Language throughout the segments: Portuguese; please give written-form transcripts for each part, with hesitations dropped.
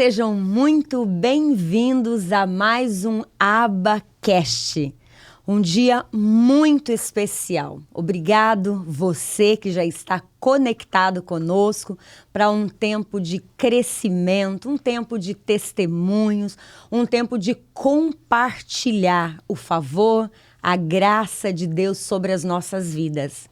sejam muito bem-vindos a mais um AbaCast. Um dia muito especial. Obrigado você que já está conectado conosco para um tempo de crescimento, um tempo de testemunhos, um tempo de compartilhar o favor, a graça de Deus sobre as nossas vidas.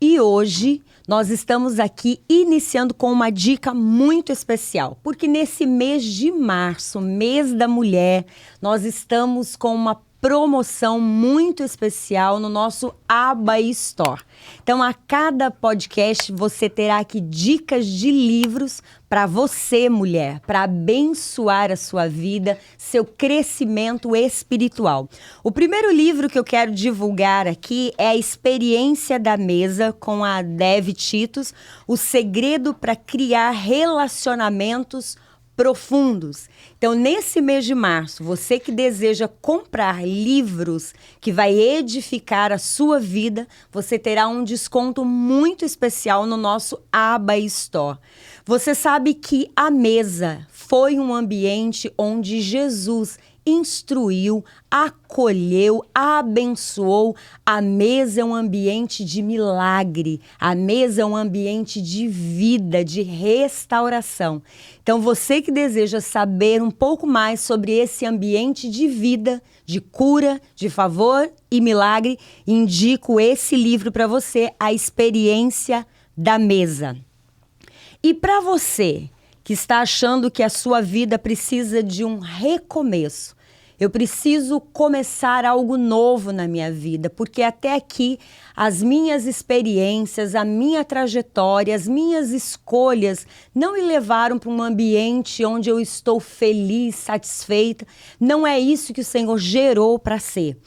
E hoje nós estamos aqui iniciando com uma dica muito especial, porque nesse mês de março, mês da mulher, nós estamos com uma promoção muito especial no nosso Aba Store. Então, a cada podcast você terá aqui dicas de livros para você, mulher, para abençoar a sua vida, seu crescimento espiritual. O primeiro livro que eu quero divulgar aqui é A Experiência da Mesa, com a Dev Titus, O Segredo para Criar Relacionamentos Profundos. Então, nesse mês de março, você que deseja comprar livros que vai edificar a sua vida, você terá um desconto muito especial no nosso Aba Store. Você sabe que a mesa foi um ambiente onde Jesus instruiu, acolheu, abençoou. A mesa é um ambiente de milagre. A mesa é um ambiente de vida, de restauração. Então, você que deseja saber um pouco mais sobre esse ambiente de vida, de cura, de favor e milagre, indico esse livro para você, A Experiência da Mesa. E para você que está achando que a sua vida precisa de um recomeço, eu preciso começar algo novo na minha vida, porque até aqui as minhas experiências, a minha trajetória, as minhas escolhas não me levaram para um ambiente onde eu estou feliz, satisfeita. Não é isso que o Senhor gerou para ser.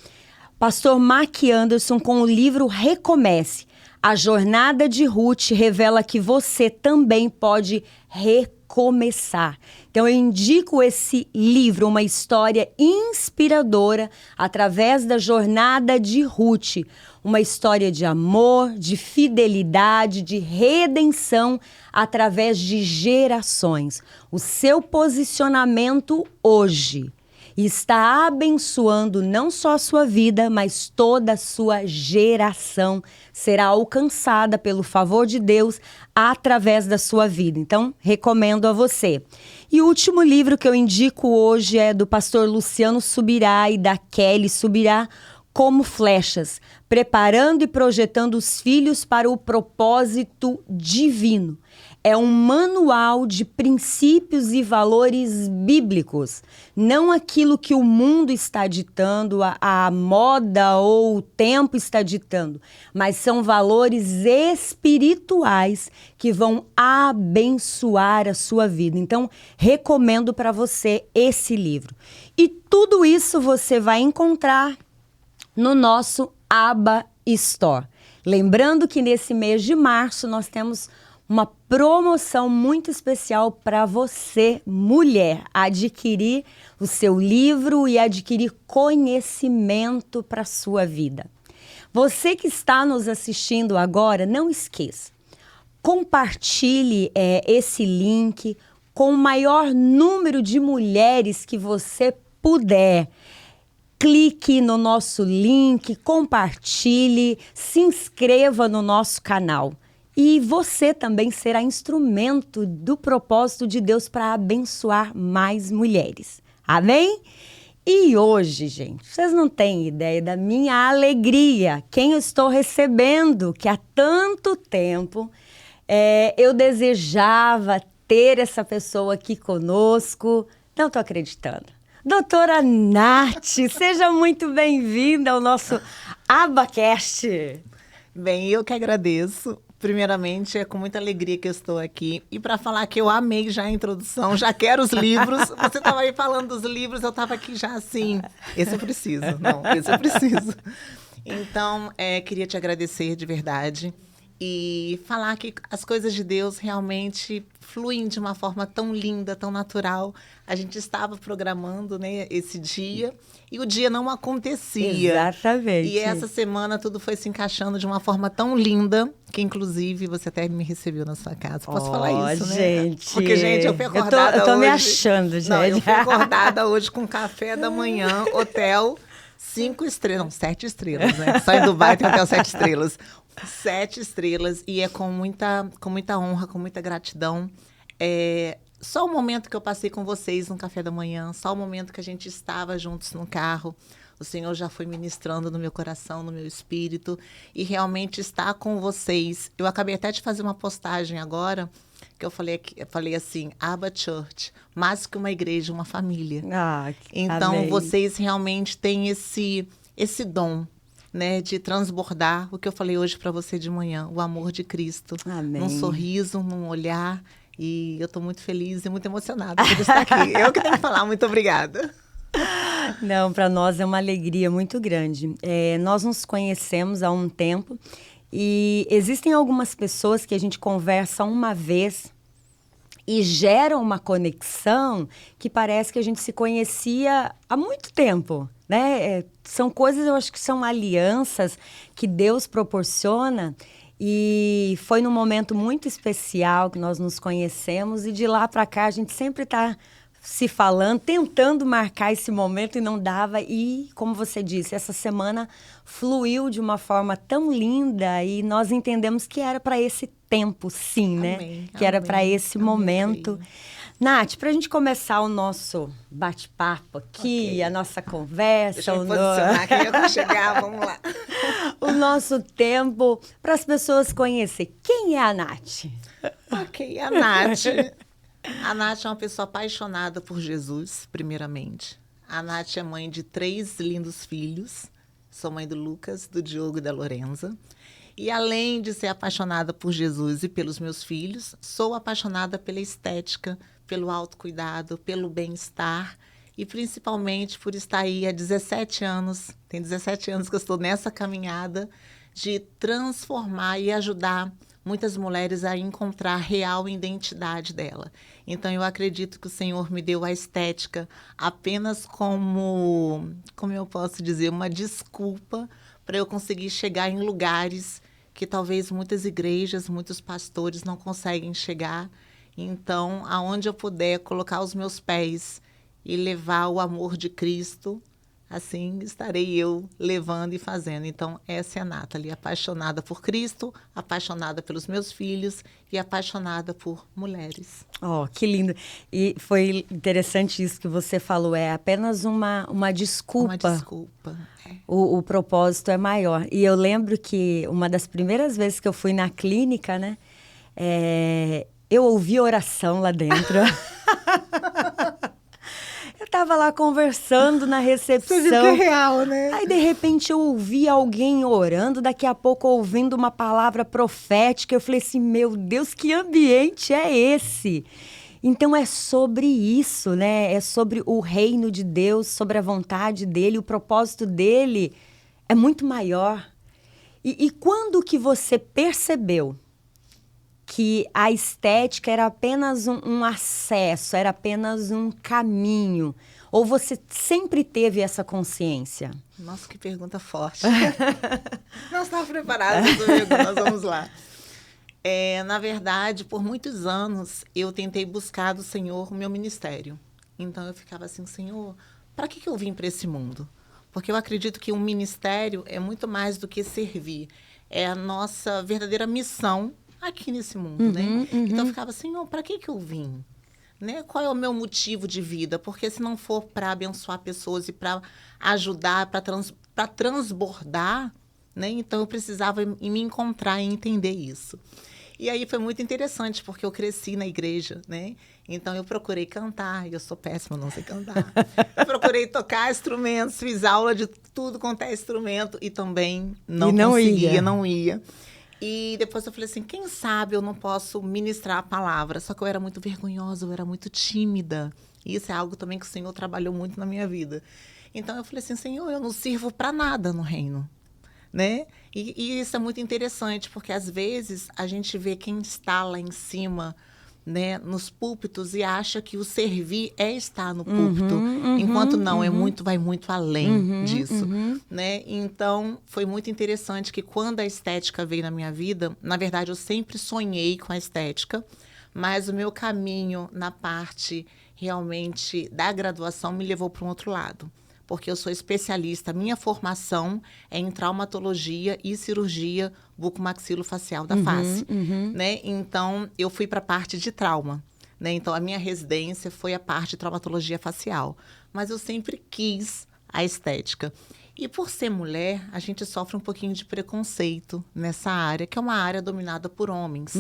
Pastor Mark Anderson, com o livro Recomece, a jornada de Ruth revela que você também pode recomeçar. Então, eu indico esse livro, uma história inspiradora através da jornada de Ruth. Uma história de amor, de fidelidade, de redenção através de gerações. O seu posicionamento hoje está abençoando não só a sua vida, mas toda a sua geração será alcançada pelo favor de Deus através da sua vida. Então, recomendo a você. E o último livro que eu indico hoje é do pastor Luciano Subirá e da Kelly Subirá, Como Flechas, preparando e projetando os filhos para o propósito divino. É um manual de princípios e valores bíblicos, não aquilo que o mundo está ditando, a moda ou o tempo está ditando, mas são valores espirituais que vão abençoar a sua vida. Então, recomendo para você esse livro. E tudo isso você vai encontrar no nosso Aba Store. Lembrando que nesse mês de março nós temos uma promoção muito especial para você, mulher, adquirir o seu livro e adquirir conhecimento para a sua vida. Você que está nos assistindo agora, não esqueça, compartilhe esse link com o maior número de mulheres que você puder. Clique no nosso link, compartilhe, se inscreva no nosso canal. E você também será instrumento do propósito de Deus para abençoar mais mulheres. Amém? E hoje, gente, vocês não têm ideia da minha alegria. Quem eu estou recebendo, que há tanto tempo eu desejava ter essa pessoa aqui conosco. Não estou acreditando. Doutora Nath, seja muito bem-vinda ao nosso AbaCast. Bem, eu que agradeço. Primeiramente, é com muita alegria que eu estou aqui. E para falar que eu amei já a introdução, já quero os livros. Você estava aí falando dos livros, eu estava aqui já assim, esse eu preciso. Não, esse eu preciso. Então, queria te agradecer de verdade. e falar que as coisas de Deus realmente fluem de uma forma tão linda, tão natural. A gente estava programando, né, esse dia e o dia não acontecia. Exatamente. E essa semana tudo foi se encaixando de uma forma tão linda que, inclusive, você até me recebeu na sua casa. Posso falar isso, né? Gente. Porque, gente, eu fui acordada eu tô hoje. me achando, gente. Não, eu fui acordada hoje com café da manhã, hotel 5 estrelas, não, 7 estrelas, né? Só em Dubai tem hotel 7 estrelas. 7 estrelas, e é com muita honra, com muita gratidão. Só o momento que eu passei com vocês no café da manhã, só o momento que a gente estava juntos no carro, o Senhor já foi ministrando no meu coração, no meu espírito, e realmente estar com vocês. Eu acabei até de fazer uma postagem agora, que eu falei assim, Abba Church, mais que uma igreja, uma família. Então, amém. vocês realmente têm esse dom, né, de transbordar o que eu falei hoje para você de manhã, o amor de Cristo. Amém. Num sorriso, num olhar. E eu estou muito feliz e muito emocionada por estar aqui. Eu que tenho que falar, muito obrigada. Não, para nós é uma alegria muito grande. Nós nos conhecemos há um tempo e existem algumas pessoas que a gente conversa uma vez e gera uma conexão que parece que a gente se conhecia há muito tempo, né? São coisas, eu acho que são alianças que Deus proporciona. E foi num momento muito especial que nós nos conhecemos e de lá para cá a gente sempre está se falando, tentando marcar esse momento e não dava. E, como você disse, essa semana fluiu de uma forma tão linda e nós entendemos que era para esse tempo, sim, né? Que era para esse momento. Nath, para a gente começar o nosso bate-papo aqui, a nossa conversa... Deixa eu me posicionar aqui, eu vou chegar, vamos lá. O nosso tempo, para as pessoas conhecerem. Quem é a Nath? Ok, a Nath... A Nath é uma pessoa apaixonada por Jesus, primeiramente. A Nath é mãe de 3 lindos filhos. Sou mãe do Lucas, do Diogo e da Lorenza. E além de ser apaixonada por Jesus e pelos meus filhos, sou apaixonada pela estética, pelo autocuidado, pelo bem-estar e principalmente por estar aí há 17 anos. Tem 17 anos que eu estou nessa caminhada de transformar e ajudar muitas mulheres a encontrar a real identidade dela. Então, eu acredito que o Senhor me deu a estética apenas como eu posso dizer, uma desculpa para eu conseguir chegar em lugares que talvez muitas igrejas, muitos pastores não conseguem chegar. Então, aonde eu puder colocar os meus pés e levar o amor de Cristo, assim estarei eu levando e fazendo. Então, essa é a Nathalie, apaixonada por Cristo, apaixonada pelos meus filhos e apaixonada por mulheres. Oh, que lindo. E foi interessante isso que você falou, é apenas uma desculpa. Uma desculpa. O propósito é maior. E eu lembro que uma das primeiras vezes que eu fui na clínica, né, eu ouvi oração lá dentro. Eu estava lá conversando na recepção. Você viu que é real, né? Aí, de repente, eu ouvi alguém orando, daqui a pouco ouvindo uma palavra profética. Eu falei assim, meu Deus, que ambiente é esse? Então, é sobre isso, né? É sobre o reino de Deus, sobre a vontade dele, o propósito dele é muito maior. E quando que você percebeu que a estética era apenas um acesso, era apenas um caminho? Ou você sempre teve essa consciência? Nossa, que pergunta forte. Não estava preparada, amigo, nós vamos lá. Na verdade, por muitos anos, eu tentei buscar do Senhor o meu ministério. Então, eu ficava assim, Senhor, para que eu vim para esse mundo? Porque eu acredito que um ministério é muito mais do que servir. É a nossa verdadeira missão aqui nesse mundo, né? Então, eu ficava, Senhor, para que eu vim? Né? Qual é o meu motivo de vida? Porque se não for para abençoar pessoas e para ajudar, para transbordar, né? Então, eu precisava me encontrar e entender isso. E aí foi muito interessante, porque eu cresci na igreja, né? Então, eu procurei cantar, e eu sou péssima, não sei cantar. Eu procurei tocar instrumentos, fiz aula de tudo quanto é instrumento, e também não conseguia, não ia. E depois eu falei assim, quem sabe eu não posso ministrar a palavra? Só que eu era muito vergonhosa, eu era muito tímida. E isso é algo também que o Senhor trabalhou muito na minha vida. Então, eu falei assim, Senhor, eu não sirvo para nada no reino. né? E isso é muito interessante, porque às vezes a gente vê quem está lá em cima, né, nos púlpitos e acha que o servir é estar no púlpito, enquanto não, vai muito além disso, né? Então, foi muito interessante que quando a estética veio na minha vida, na verdade, eu sempre sonhei com a estética, mas o meu caminho na parte realmente da graduação me levou para um outro lado, porque eu sou especialista, minha formação é em traumatologia e cirurgia bucomaxilofacial da face, né? Então, eu fui para a parte de trauma, né? Então, a minha residência foi a parte de traumatologia facial, mas eu sempre quis a estética. E por ser mulher, a gente sofre um pouquinho de preconceito nessa área, que é uma área dominada por homens,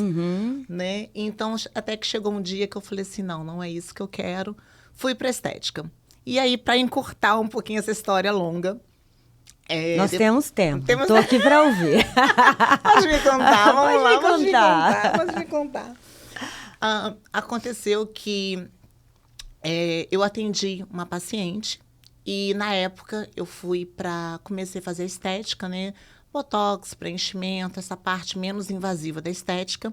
né? Então, até que chegou um dia que eu falei assim, não é isso que eu quero. Fui para estética. E aí, para encurtar um pouquinho essa história longa... Nós temos tempo. Estou aqui para ouvir. Pode me contar, vamos lá. Pode me contar. Aconteceu que eu atendi uma paciente e, na época, comecei a fazer estética, né? Botox, preenchimento, essa parte menos invasiva da estética.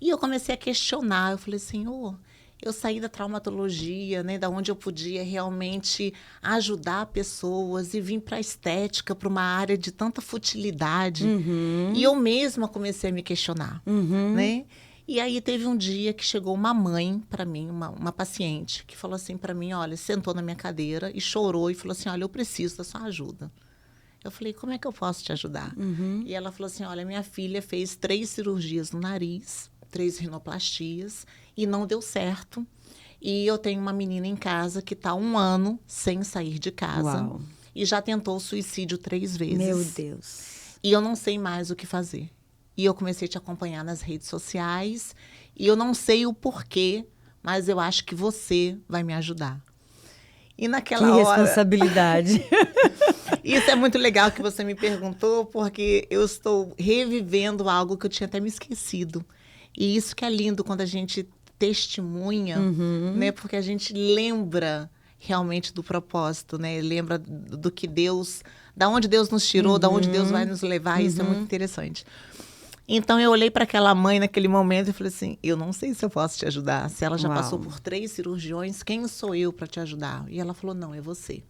E eu comecei a questionar. Eu falei, Senhor, eu saí da traumatologia, né? Da onde eu podia realmente ajudar pessoas e vim para a estética, para uma área de tanta futilidade. E eu mesma comecei a me questionar, né? E aí teve um dia que chegou uma mãe para mim, uma paciente, que falou assim para mim, olha, sentou na minha cadeira e chorou e falou assim, olha, eu preciso da sua ajuda. Eu falei, como é que eu posso te ajudar? E ela falou assim, olha, minha filha fez 3 cirurgias no nariz, 3 rinoplastias, e não deu certo. E eu tenho uma menina em casa que está 1 ano sem sair de casa. Uau. E já tentou suicídio 3 vezes. Meu Deus. E eu não sei mais o que fazer. E eu comecei a te acompanhar nas redes sociais. E eu não sei o porquê, mas eu acho que você vai me ajudar. E naquela hora... Que responsabilidade. Isso é muito legal que você me perguntou, porque eu estou revivendo algo que eu tinha até me esquecido. E isso que é lindo quando a gente testemunha, né? Porque a gente lembra realmente do propósito, né? Lembra do que Deus... Da onde Deus nos tirou, da onde Deus vai nos levar. Isso é muito interessante. Então, eu olhei para aquela mãe naquele momento e falei assim, eu não sei se eu posso te ajudar. Se ela já passou por 3 cirurgiões, quem sou eu para te ajudar? E ela falou, não, é você.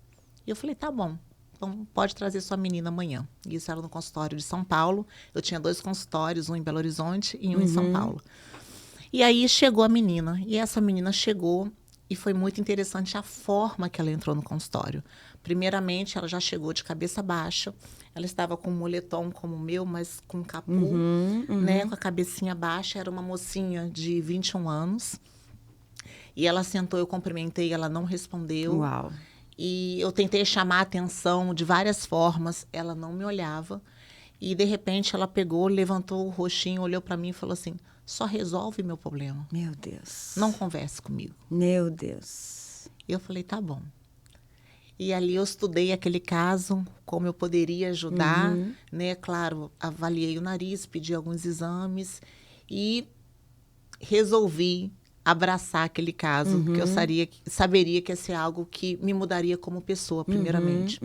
E eu falei, tá bom. Então, pode trazer sua menina amanhã. E isso era no consultório de São Paulo. Eu tinha 2 consultórios, um em Belo Horizonte e um em São Paulo. E aí, chegou a menina. E essa menina chegou e foi muito interessante a forma que ela entrou no consultório. Primeiramente, ela já chegou de cabeça baixa. Ela estava com um moletom como o meu, mas com capu, né? Com a cabecinha baixa. Era uma mocinha de 21 anos. E ela sentou, eu cumprimentei, ela não respondeu. Uau. E eu tentei chamar a atenção de várias formas, ela não me olhava. E, de repente, ela pegou, levantou o rostinho, olhou para mim e falou assim, só resolve meu problema. Meu Deus. Não converse comigo. Meu Deus. E eu falei, tá bom. E ali eu estudei aquele caso, como eu poderia ajudar, né? Claro, avaliei o nariz, pedi alguns exames e resolvi abraçar aquele caso, que eu saberia que ia ser algo que me mudaria como pessoa, primeiramente.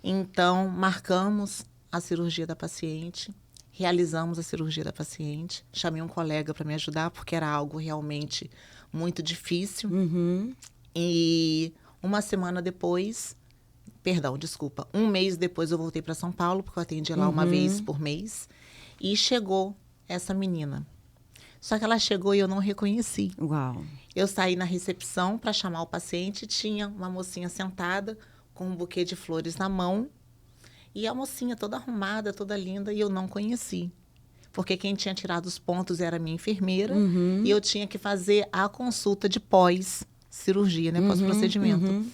Então, marcamos a cirurgia da paciente, realizamos a cirurgia da paciente, chamei um colega para me ajudar, porque era algo realmente muito difícil. E... um mês depois eu voltei para São Paulo, porque eu atendia lá uma vez por mês. E chegou essa menina. Só que ela chegou e eu não reconheci. Uau. Eu saí na recepção para chamar o paciente, tinha uma mocinha sentada com um buquê de flores na mão. E a mocinha toda arrumada, toda linda, e eu não conheci. Porque quem tinha tirado os pontos era a minha enfermeira. E eu tinha que fazer a consulta de pós-cirurgia, né? Pós-procedimento.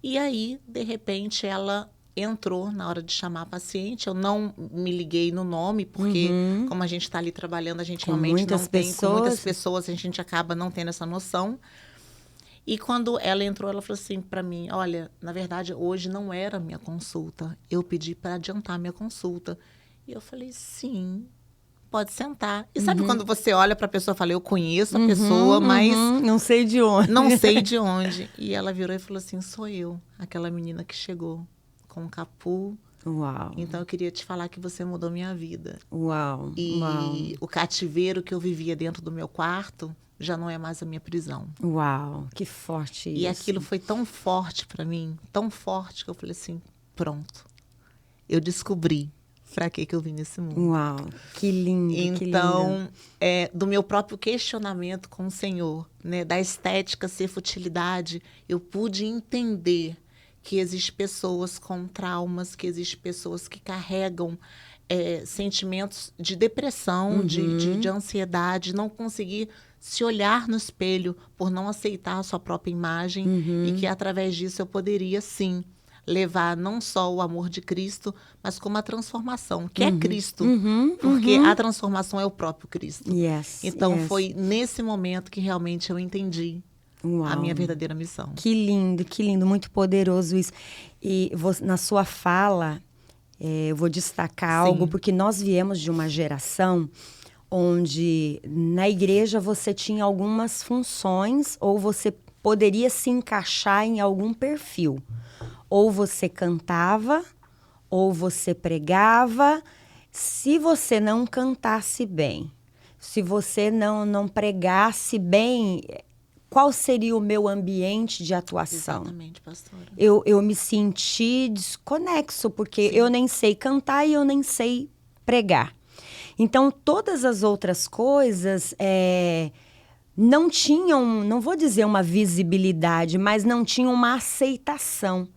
E aí, de repente, ela entrou na hora de chamar a paciente. Eu não me liguei no nome, porque como a gente está ali trabalhando, a gente realmente não tem... Com muitas pessoas, a gente acaba não tendo essa noção. E quando ela entrou, ela falou assim para mim, olha, na verdade, hoje não era a minha consulta. Eu pedi para adiantar a minha consulta. E eu falei, sim, pode sentar. E sabe quando você olha para a pessoa e fala, eu conheço a pessoa, mas... Não sei de onde. Não sei de onde. E ela virou e falou assim, sou eu, aquela menina que chegou com um capu, Uau. Então eu queria te falar que você mudou minha vida. Uau. E Uau. o cativeiro que eu vivia dentro do meu quarto já não é mais a minha prisão. Uau, que forte isso. E aquilo foi tão forte para mim, tão forte, que eu falei assim, pronto. Eu descobri para que eu vim nesse mundo. Uau, que lindo, que lindo. Então, do meu próprio questionamento com o Senhor, né, da estética ser futilidade, eu pude entender que existem pessoas com traumas, que existem pessoas que carregam sentimentos de depressão, de ansiedade, não conseguir se olhar no espelho por não aceitar a sua própria imagem, e que através disso eu poderia, sim, levar não só o amor de Cristo, mas como a transformação, que é Cristo. Porque a transformação é o próprio Cristo. Então, foi nesse momento que realmente eu entendi a minha verdadeira missão. Que lindo, muito poderoso isso. E na sua fala, eu vou destacar algo, porque nós viemos de uma geração onde na igreja você tinha algumas funções, ou você poderia se encaixar em algum perfil. Ou você cantava, ou você pregava. Se você não cantasse bem, se você não pregasse bem, qual seria o meu ambiente de atuação? Exatamente, pastora. Eu me senti desconexo, porque eu nem sei cantar e eu nem sei pregar. Então, todas as outras coisas não tinham, não vou dizer uma visibilidade, mas não tinham uma aceitação.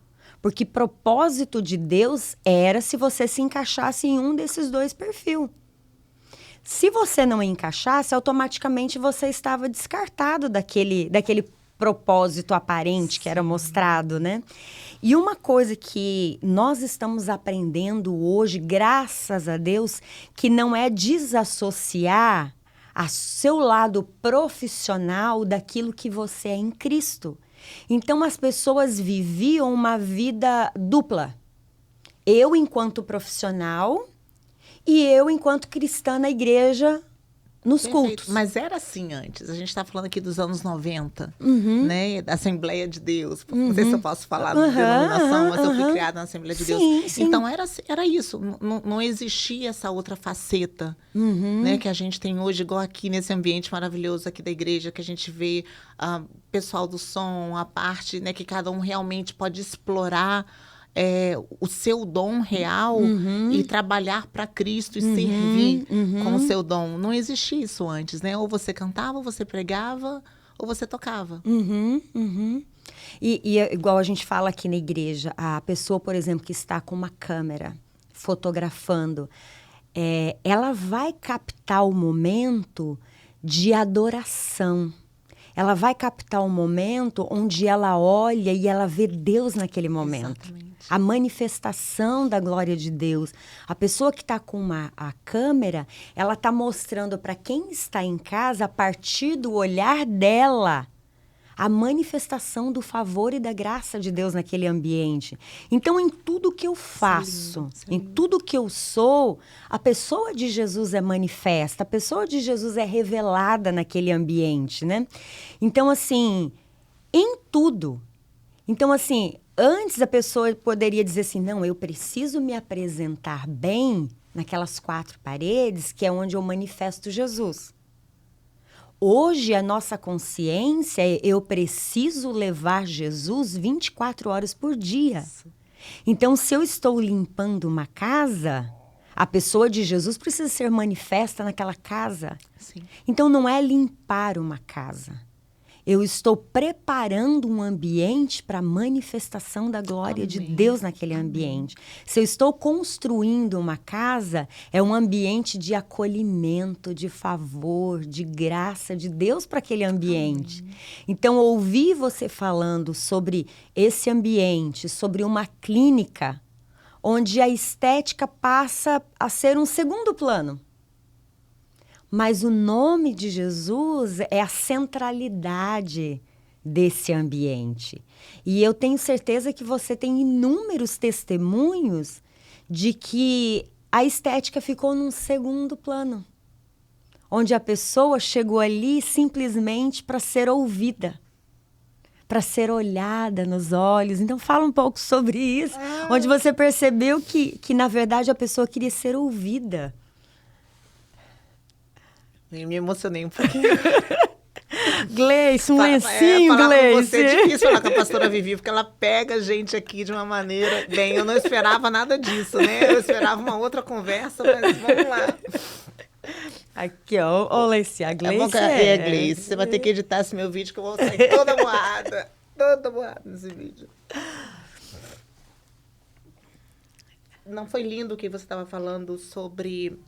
Porque propósito de Deus era se você se encaixasse em um desses dois perfis. Se você não encaixasse, automaticamente você estava descartado daquele propósito aparente que era mostrado, né? E uma coisa que nós estamos aprendendo hoje, graças a Deus, que não é desassociar a seu lado profissional daquilo que você é em Cristo. Então, as pessoas viviam uma vida dupla. Eu, enquanto profissional, e eu, enquanto cristã na igreja, nos cultos. Mas era assim antes. A gente está falando aqui dos anos 90, né? Da Assembleia de Deus. Não sei se eu posso falar de denominação, mas eu fui criada na Assembleia de Deus. Sim. Então, era isso. Não existia essa outra faceta, né? Que a gente tem hoje, igual aqui nesse ambiente maravilhoso aqui da igreja, que a gente vê pessoal do som, a parte, né, que cada um realmente pode explorar o seu dom real e trabalhar para Cristo e servir com o seu dom. Não existia isso antes, né? Ou você cantava, ou você pregava, ou você tocava. E igual a gente fala aqui na igreja, a pessoa, por exemplo, que está com uma câmera fotografando, ela vai captar o momento de adoração. Ela vai captar o momento onde ela olha e ela vê Deus naquele momento. Exatamente. A manifestação da glória de Deus. A pessoa que está com a câmera, ela está mostrando para quem está em casa, a partir do olhar dela, a manifestação do favor e da graça de Deus naquele ambiente. Então, em tudo que eu faço, em tudo que eu sou, a pessoa de Jesus é manifesta, a pessoa de Jesus é revelada naquele ambiente, né? Então, assim, em tudo. Então, assim, antes a pessoa poderia dizer assim, não, eu preciso me apresentar bem naquelas 4 paredes, que é onde eu manifesto Jesus. Hoje, a nossa consciência é eu preciso levar Jesus 24 horas por dia. Então, se eu estou limpando uma casa, a pessoa de Jesus precisa ser manifesta naquela casa. Sim. Então, não é limpar uma casa. Eu estou preparando um ambiente para a manifestação da glória de Deus naquele ambiente. Se eu estou construindo uma casa, é um ambiente de acolhimento, de favor, de graça de Deus para aquele ambiente. Então, ouvir você falando sobre esse ambiente, sobre uma clínica, onde a estética passa a ser um segundo plano. Mas o nome de Jesus é a centralidade desse ambiente. E eu tenho certeza que você tem inúmeros testemunhos de que a estética ficou num segundo plano. Onde a pessoa chegou ali simplesmente para ser ouvida, para ser olhada nos olhos. Então fala um pouco sobre isso, onde você percebeu que na verdade a pessoa queria ser ouvida. Eu me emocionei um pouquinho. Gleice, um lencinho, falar Gleice. com você é difícil falar com a pastora Vivi, porque ela pega a gente aqui de uma maneira... Bem, eu não esperava nada disso, né? Eu esperava uma outra conversa, mas vamos lá. Aqui, ó, Gleice, a Gleice Gleice, você vai ter que editar esse meu vídeo, que eu vou sair toda moada nesse vídeo. Não foi lindo o que você estava falando sobre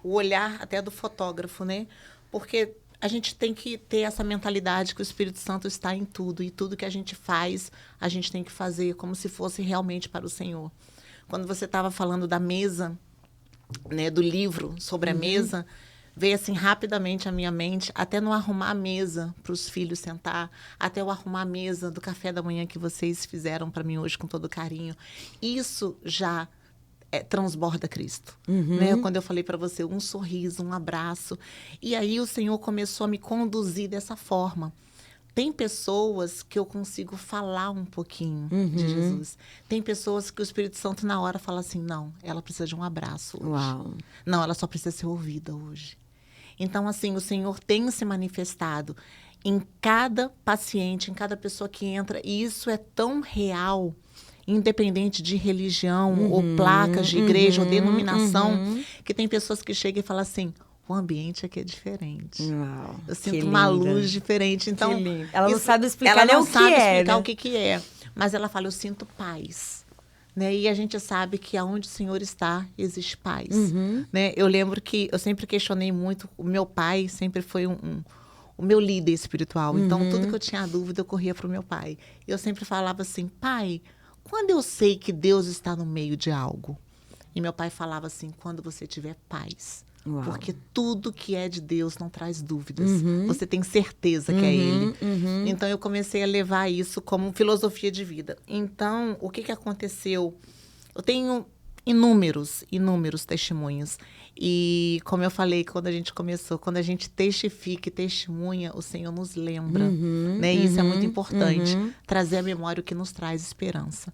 o olhar até do fotógrafo, né? Porque a gente tem que ter essa mentalidade que o Espírito Santo está em tudo. E tudo que a gente faz, a gente tem que fazer como se fosse realmente para o Senhor. Quando você estava falando da mesa, né, do livro sobre a mesa, veio assim rapidamente à minha mente, até no arrumar a mesa para os filhos sentar, até o arrumar a mesa do café da manhã que vocês fizeram para mim hoje com todo carinho. Isso já transborda Cristo. Né? Quando eu falei para você, um sorriso, um abraço. E aí o Senhor começou a me conduzir dessa forma. Tem pessoas que eu consigo falar um pouquinho de Jesus. Tem pessoas que o Espírito Santo na hora fala assim, não, ela precisa de um abraço hoje. Uau. Não, ela só precisa ser ouvida hoje. Então, assim, o Senhor tem se manifestado em cada paciente, em cada pessoa que entra. E isso é tão real, independente de religião, ou placas de igreja, ou denominação, que tem pessoas que chegam e falam assim, o ambiente aqui é diferente. Uau, eu sinto uma luz diferente. Então, ela não sabe explicar ela não o que sabe é, explicar né? o que é. Mas ela fala, eu sinto paz. Né? E a gente sabe que aonde o Senhor está, existe paz. Né? Eu lembro que eu sempre questionei muito, o meu pai sempre foi o meu líder espiritual. Então, tudo que eu tinha dúvida, eu corria para o meu pai. E eu sempre falava assim, pai, quando eu sei que Deus está no meio de algo? E meu pai falava assim, quando você tiver paz. Uau. Porque tudo que é de Deus não traz dúvidas. Você tem certeza que é Ele. Então, eu comecei a levar isso como filosofia de vida. Então, o que aconteceu? Eu tenho inúmeros testemunhos. E, como eu falei quando a gente começou, quando a gente testifica e testemunha, o Senhor nos lembra. Né? E isso é muito importante. Trazer à memória o que nos traz esperança.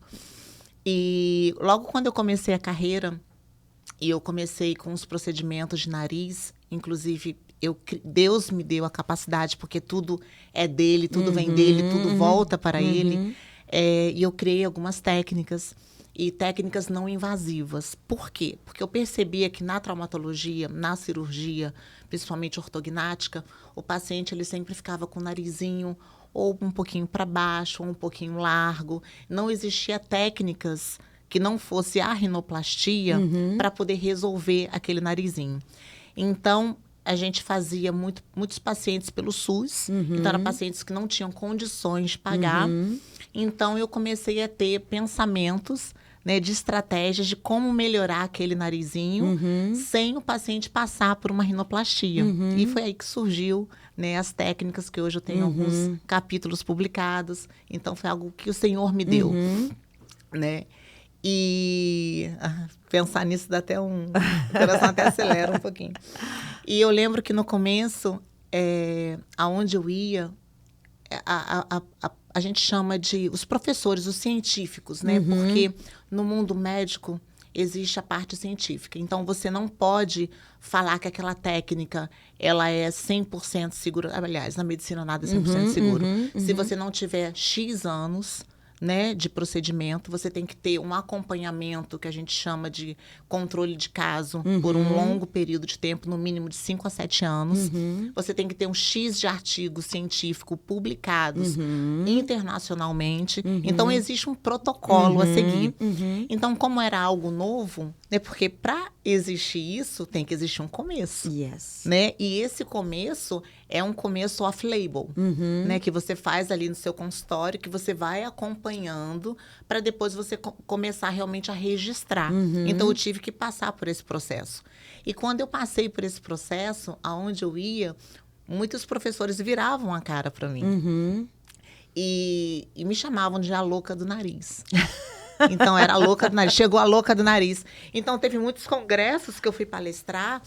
E logo quando eu comecei a carreira, e eu comecei com os procedimentos de nariz, inclusive Deus me deu a capacidade, porque tudo é dele, tudo vem dele, tudo volta para ele. E eu criei algumas técnicas, e técnicas não invasivas. Por quê? Porque eu percebia que na traumatologia, na cirurgia, principalmente ortognática, o paciente ele sempre ficava com o narizinho ou um pouquinho para baixo, ou um pouquinho largo. Não existia técnicas que não fosse a rinoplastia para poder resolver aquele narizinho. Então, a gente fazia muitos pacientes pelo SUS. Então, eram pacientes que não tinham condições de pagar. Então, eu comecei a ter pensamentos, né, de estratégias de como melhorar aquele narizinho sem o paciente passar por uma rinoplastia. E foi aí que surgiu, né, as técnicas que hoje eu tenho alguns capítulos publicados. Então, foi algo que o Senhor me deu, né? E pensar nisso dá até o coração até acelera um pouquinho. E eu lembro que no começo, aonde eu ia, a gente chama de os professores, os científicos, né? Porque no mundo médico existe a parte científica. Então, você não pode falar que aquela técnica ela é 100% segura. Aliás, na medicina nada é 100% seguro. Se você não tiver X anos, né, de procedimento, você tem que ter um acompanhamento que a gente chama de controle de caso por um longo período de tempo, no mínimo de 5 a 7 anos. Você tem que ter um X de artigos científicos publicados internacionalmente. Então, existe um protocolo a seguir. Então, como era algo novo, né, porque para existir isso, tem que existir um começo. Né? E esse começo é um começo off-label, né, que você faz ali no seu consultório, que você vai acompanhando para depois você começar realmente a registrar. Então, eu tive que passar por esse processo. E quando eu passei por esse processo, aonde eu ia, muitos professores viravam a cara para mim. E me chamavam de a louca do nariz. Então, era a louca do nariz. Chegou a louca do nariz. Então, teve muitos congressos que eu fui palestrar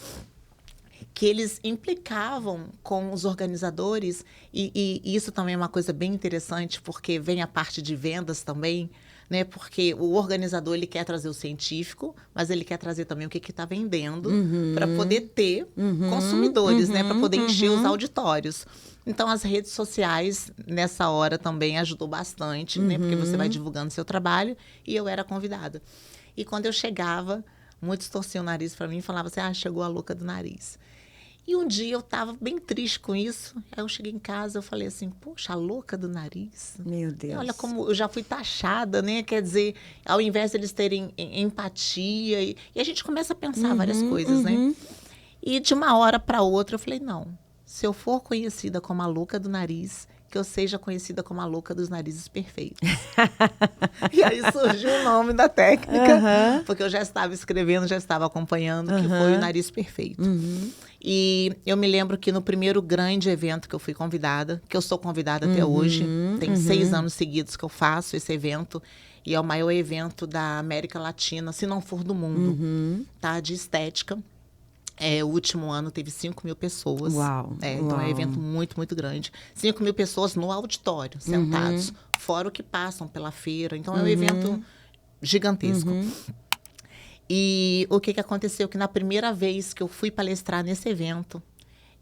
que eles implicavam com os organizadores, e isso também é uma coisa bem interessante, porque vem a parte de vendas também, né? Porque o organizador, ele quer trazer o científico, mas ele quer trazer também o que está vendendo, para poder ter consumidores, né? Para poder encher os auditórios. Então, as redes sociais, nessa hora, também ajudou bastante, né? Porque você vai divulgando seu trabalho, e eu era convidada. E quando eu chegava, muitos torciam o nariz para mim e falavam assim, chegou a louca do nariz. E um dia eu estava bem triste com isso. Aí eu cheguei em casa, eu falei assim, poxa, a louca do nariz. Meu Deus. E olha como eu já fui taxada, né? Quer dizer, ao invés de eles terem empatia, e a gente começa a pensar várias coisas, né? E de uma hora para outra eu falei, não, se eu for conhecida como a louca do nariz, que eu seja conhecida como a louca dos narizes perfeitos. E aí surgiu o nome da técnica, porque eu já estava escrevendo, já estava acompanhando, que foi o nariz perfeito. E eu me lembro que no primeiro grande evento que eu fui convidada, que eu sou convidada até hoje, tem 6 anos seguidos que eu faço esse evento, e é o maior evento da América Latina, se não for do mundo, tá? De estética. O último ano teve 5.000 pessoas. Uau, então é um evento muito, muito grande. 5.000 pessoas no auditório, sentados, fora o que passam pela feira. Então é um evento gigantesco. E o que aconteceu? Que na primeira vez que eu fui palestrar nesse evento,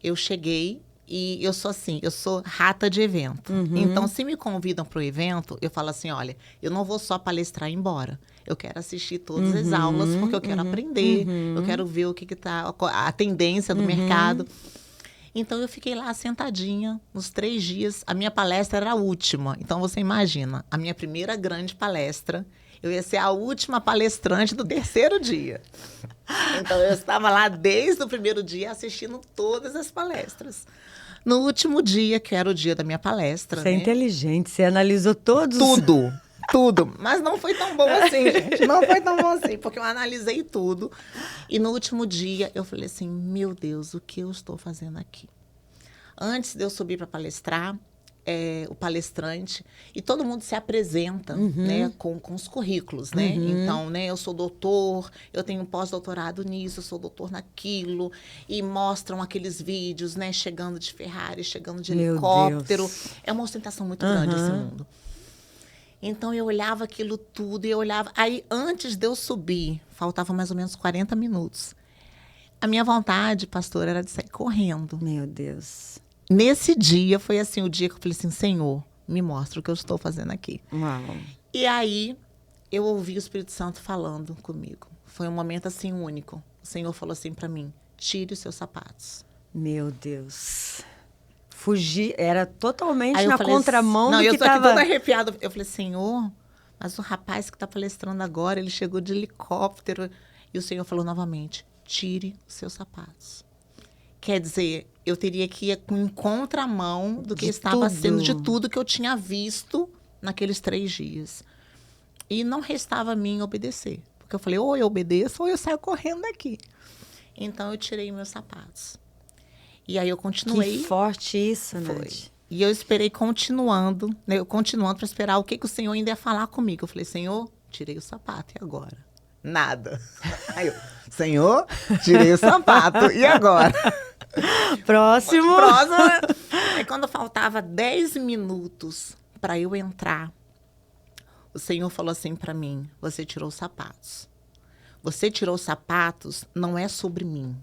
eu cheguei e eu sou assim, eu sou rata de evento. Então, se me convidam para o evento, eu falo assim, olha, eu não vou só palestrar e ir embora. Eu quero assistir todas as aulas, porque eu quero aprender, eu quero ver o que está, a tendência do mercado. Então, eu fiquei lá sentadinha, nos 3 dias. A minha palestra era a última. Então, você imagina, a minha primeira grande palestra, eu ia ser a última palestrante do 3º dia. Então, eu estava lá desde o primeiro dia assistindo todas as palestras. No último dia, que era o dia da minha palestra... Você é inteligente, você analisou todos... Tudo. Mas não foi tão bom assim, gente. Não foi tão bom assim, porque eu analisei tudo. E no último dia, eu falei assim, meu Deus, o que eu estou fazendo aqui? Antes de eu subir para palestrar, o palestrante, e todo mundo se apresenta, né, com os currículos, né? Então, né, eu sou doutor, eu tenho pós-doutorado nisso, eu sou doutor naquilo, e mostram aqueles vídeos, né, chegando de Ferrari, chegando de helicóptero. Deus. É uma ostentação muito grande esse mundo. Então, eu olhava aquilo tudo, e eu olhava... Aí, antes de eu subir, faltava mais ou menos 40 minutos. A minha vontade, pastor, era de sair correndo. Meu Deus. Nesse dia, foi assim, o dia que eu falei assim, Senhor, me mostra o que eu estou fazendo aqui. Uau. E aí, eu ouvi o Espírito Santo falando comigo. Foi um momento, assim, único. O Senhor falou assim para mim, tire os seus sapatos. Meu Deus. Fugir, era totalmente aí na contramão do que estava... Não, eu tô aqui toda arrepiada. Eu falei, Senhor, mas o rapaz que está palestrando agora, ele chegou de helicóptero. E o Senhor falou novamente, tire os seus sapatos. Quer dizer, eu teria que ir em contramão do que estava sendo, de tudo que eu tinha visto naqueles 3 dias. E não restava a mim obedecer. Porque eu falei, ou eu obedeço ou eu saio correndo daqui. Então, eu tirei meus sapatos. E aí, eu continuei. Que forte isso, Foi. Nath. E eu esperei continuando, né? Continuando para esperar o que o Senhor ainda ia falar comigo. Eu falei, Senhor, tirei o sapato, e agora? Nada. Aí eu, Senhor, tirei o sapato, e agora? Próximo. Aí quando faltava 10 minutos para eu entrar, o Senhor falou assim para mim, você tirou os sapatos. Você tirou os sapatos, não é sobre mim,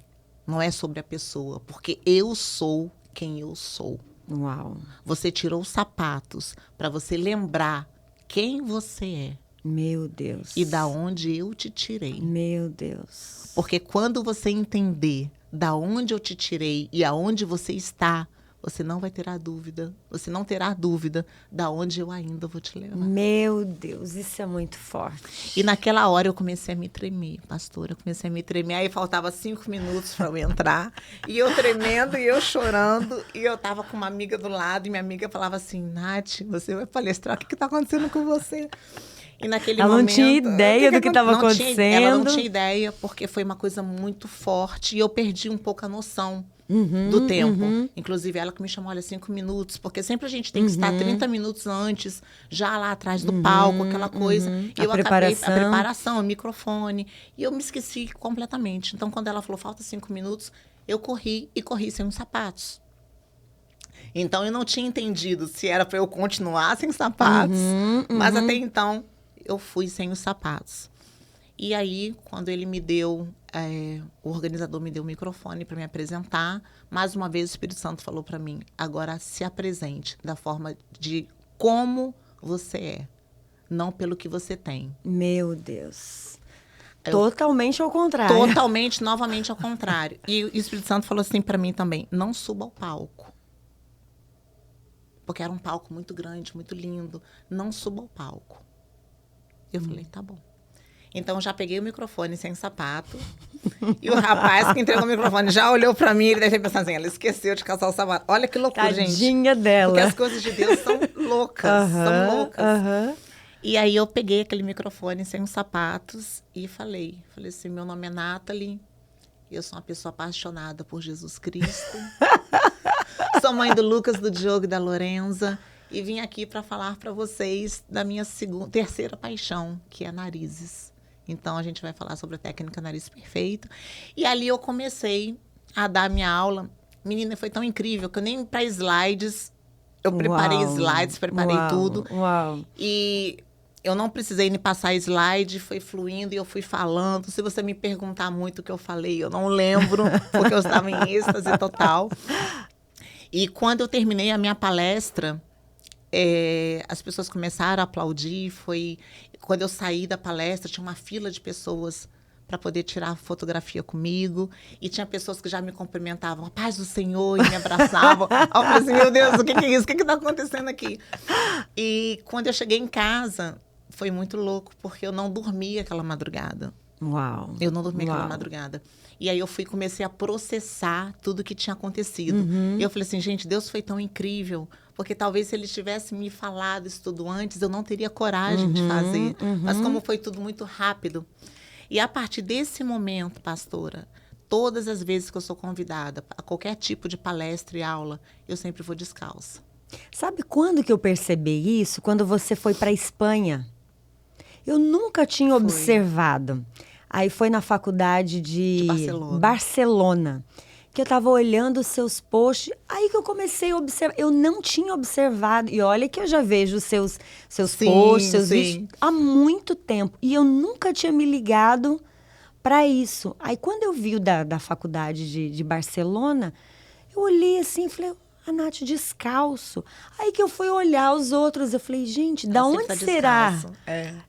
não é sobre a pessoa, porque eu sou quem eu sou. Uau. Você tirou os sapatos para você lembrar quem você é. Meu Deus. E da onde eu te tirei. Meu Deus. Porque quando você entender da onde eu te tirei e aonde você está, você não vai ter a dúvida. Você não terá dúvida da onde eu ainda vou te levar. Meu Deus, isso é muito forte. E naquela hora eu comecei a me tremer, pastora. Eu comecei a me tremer. Aí faltava 5 minutos para eu entrar. E eu tremendo e eu chorando. E eu tava com uma amiga do lado. E minha amiga falava assim, Nath, você vai palestrar? O que está acontecendo com você? E naquele ela momento, não tinha ideia do que estava acontecendo. Ela não tinha ideia, porque foi uma coisa muito forte. E eu perdi um pouco a noção do tempo. Inclusive, ela que me chamou, olha, 5 minutos. Porque sempre a gente tem que estar 30 minutos antes, já lá atrás do palco, aquela coisa. E eu acabei a preparação, o microfone. E eu me esqueci completamente. Então, quando ela falou, falta 5 minutos, eu corri e corri sem os sapatos. Então, eu não tinha entendido se era para eu continuar sem sapatos, mas até então, eu fui sem os sapatos. E aí, quando ele me deu, o organizador me deu o microfone para me apresentar, mais uma vez o Espírito Santo falou para mim, agora se apresente da forma de como você é, não pelo que você tem. Meu Deus. Totalmente ao contrário. Totalmente, novamente ao contrário. E o Espírito Santo falou assim para mim também, não suba ao palco. Porque era um palco muito grande, muito lindo. Não suba ao palco. Eu falei, tá bom. Então, já peguei o microfone sem sapato. E o rapaz que entregou o microfone já olhou para mim. Ele deve ter pensado assim, ela esqueceu de calçar o sapato. Olha que loucura, gente. Tadinha dela. Porque as coisas de Deus são loucas. São loucas. E aí, eu peguei aquele microfone sem os sapatos e falei assim, meu nome é Nathalie. Eu sou uma pessoa apaixonada por Jesus Cristo. Sou mãe do Lucas, do Diogo e da Lorenza. E vim aqui para falar para vocês da minha terceira paixão, que é narizes. Então, a gente vai falar sobre a técnica Nariz Perfeito. E ali eu comecei a dar minha aula. Menina, foi tão incrível que eu nem para slides... Eu preparei slides, preparei tudo. Uau. E eu não precisei nem passar slide, foi fluindo e eu fui falando. Se você me perguntar muito o que eu falei, eu não lembro, porque eu estava em êxtase total. E quando eu terminei a minha palestra, as pessoas começaram a aplaudir. Quando eu saí da palestra, tinha uma fila de pessoas para poder tirar fotografia comigo. E tinha pessoas que já me cumprimentavam, a paz do Senhor, e me abraçavam. Eu falei assim, meu Deus, o que é isso? O que está acontecendo aqui? E quando eu cheguei em casa, foi muito louco, porque eu não dormi aquela madrugada. Uau. Eu não dormi aquela madrugada. E aí eu comecei a processar tudo que tinha acontecido. E eu falei assim, gente, Deus foi tão incrível, porque talvez se ele tivesse me falado isso tudo antes, eu não teria coragem de fazer. Mas como foi tudo muito rápido. E a partir desse momento, pastora, todas as vezes que eu sou convidada a qualquer tipo de palestra e aula, eu sempre vou descalça. Sabe quando que eu percebi isso? Quando você foi para a Espanha. Eu nunca tinha observado. Aí foi na faculdade de Barcelona, que eu estava olhando os seus posts, aí que eu comecei a observar. Eu não tinha observado, e olha que eu já vejo os seus posts, seus vídeos há muito tempo. E eu nunca tinha me ligado para isso. Aí quando eu vi o da faculdade de Barcelona, eu olhei assim e falei, a Nath descalço. Aí que eu fui olhar os outros, eu falei, gente, da onde será?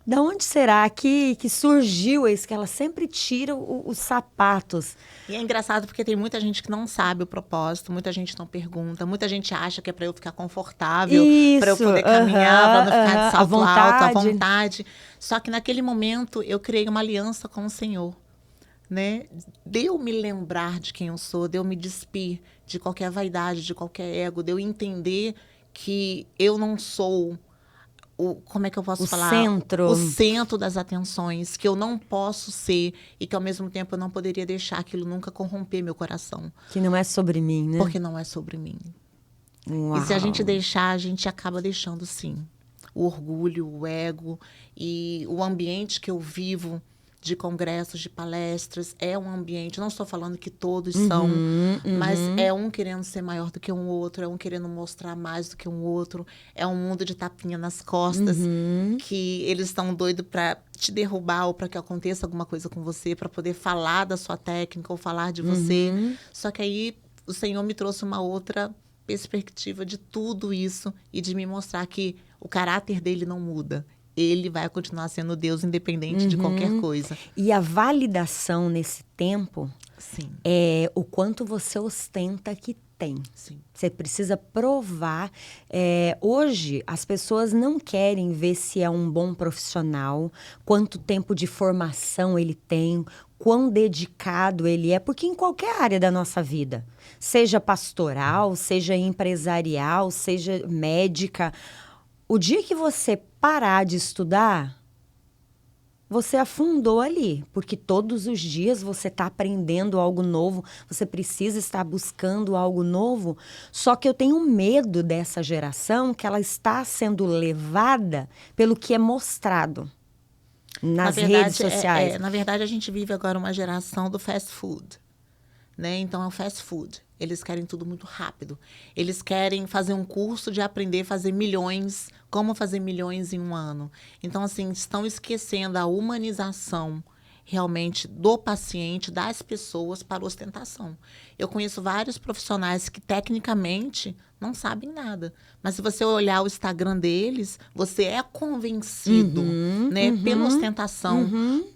Da onde será que surgiu isso? Que ela sempre tira os sapatos. E é engraçado porque tem muita gente que não sabe o propósito, muita gente não pergunta, muita gente acha que é para eu ficar confortável, para eu poder caminhar, para não ficar de salto alto, à vontade. Só que naquele momento eu criei uma aliança com o Senhor. Né? De eu me lembrar de quem eu sou, de eu me despir de qualquer vaidade, de qualquer ego, de eu entender que eu não sou como é que eu posso falar? O centro das atenções, que eu não posso ser e que ao mesmo tempo eu não poderia deixar aquilo nunca corromper meu coração. Que não é sobre mim, né? Porque não é sobre mim. Uau. E se a gente deixar, a gente acaba deixando sim. O orgulho, o ego e o ambiente que eu vivo de congressos, de palestras, é um ambiente, não estou falando que todos são, mas é um querendo ser maior do que um outro, é um querendo mostrar mais do que um outro, é um mundo de tapinha nas costas, que eles estão doidos para te derrubar ou para que aconteça alguma coisa com você, para poder falar da sua técnica ou falar de você. Só que aí o Senhor me trouxe uma outra perspectiva de tudo isso e de me mostrar que o caráter dele não muda. Ele vai continuar sendo Deus independente de qualquer coisa. E a validação nesse tempo é o quanto você ostenta que tem. Sim. Você precisa provar. Hoje, as pessoas não querem ver se é um bom profissional, quanto tempo de formação ele tem, quão dedicado ele é, porque em qualquer área da nossa vida, seja pastoral, seja empresarial, seja médica, o dia que você parar de estudar, você afundou ali, porque todos os dias você está aprendendo algo novo, você precisa estar buscando algo novo. Só que eu tenho medo dessa geração, que ela está sendo levada pelo que é mostrado nas redes sociais. Na verdade, a gente vive agora uma geração do fast food. né? Então, é o fast food. Eles querem tudo muito rápido. Eles querem fazer um curso de aprender a fazer milhões, como fazer milhões em um ano. Então, assim, estão esquecendo a humanização realmente do paciente, das pessoas para ostentação. Eu conheço vários profissionais que, tecnicamente, não sabem nada. Mas se você olhar o Instagram deles, você é convencido, né, pela ostentação,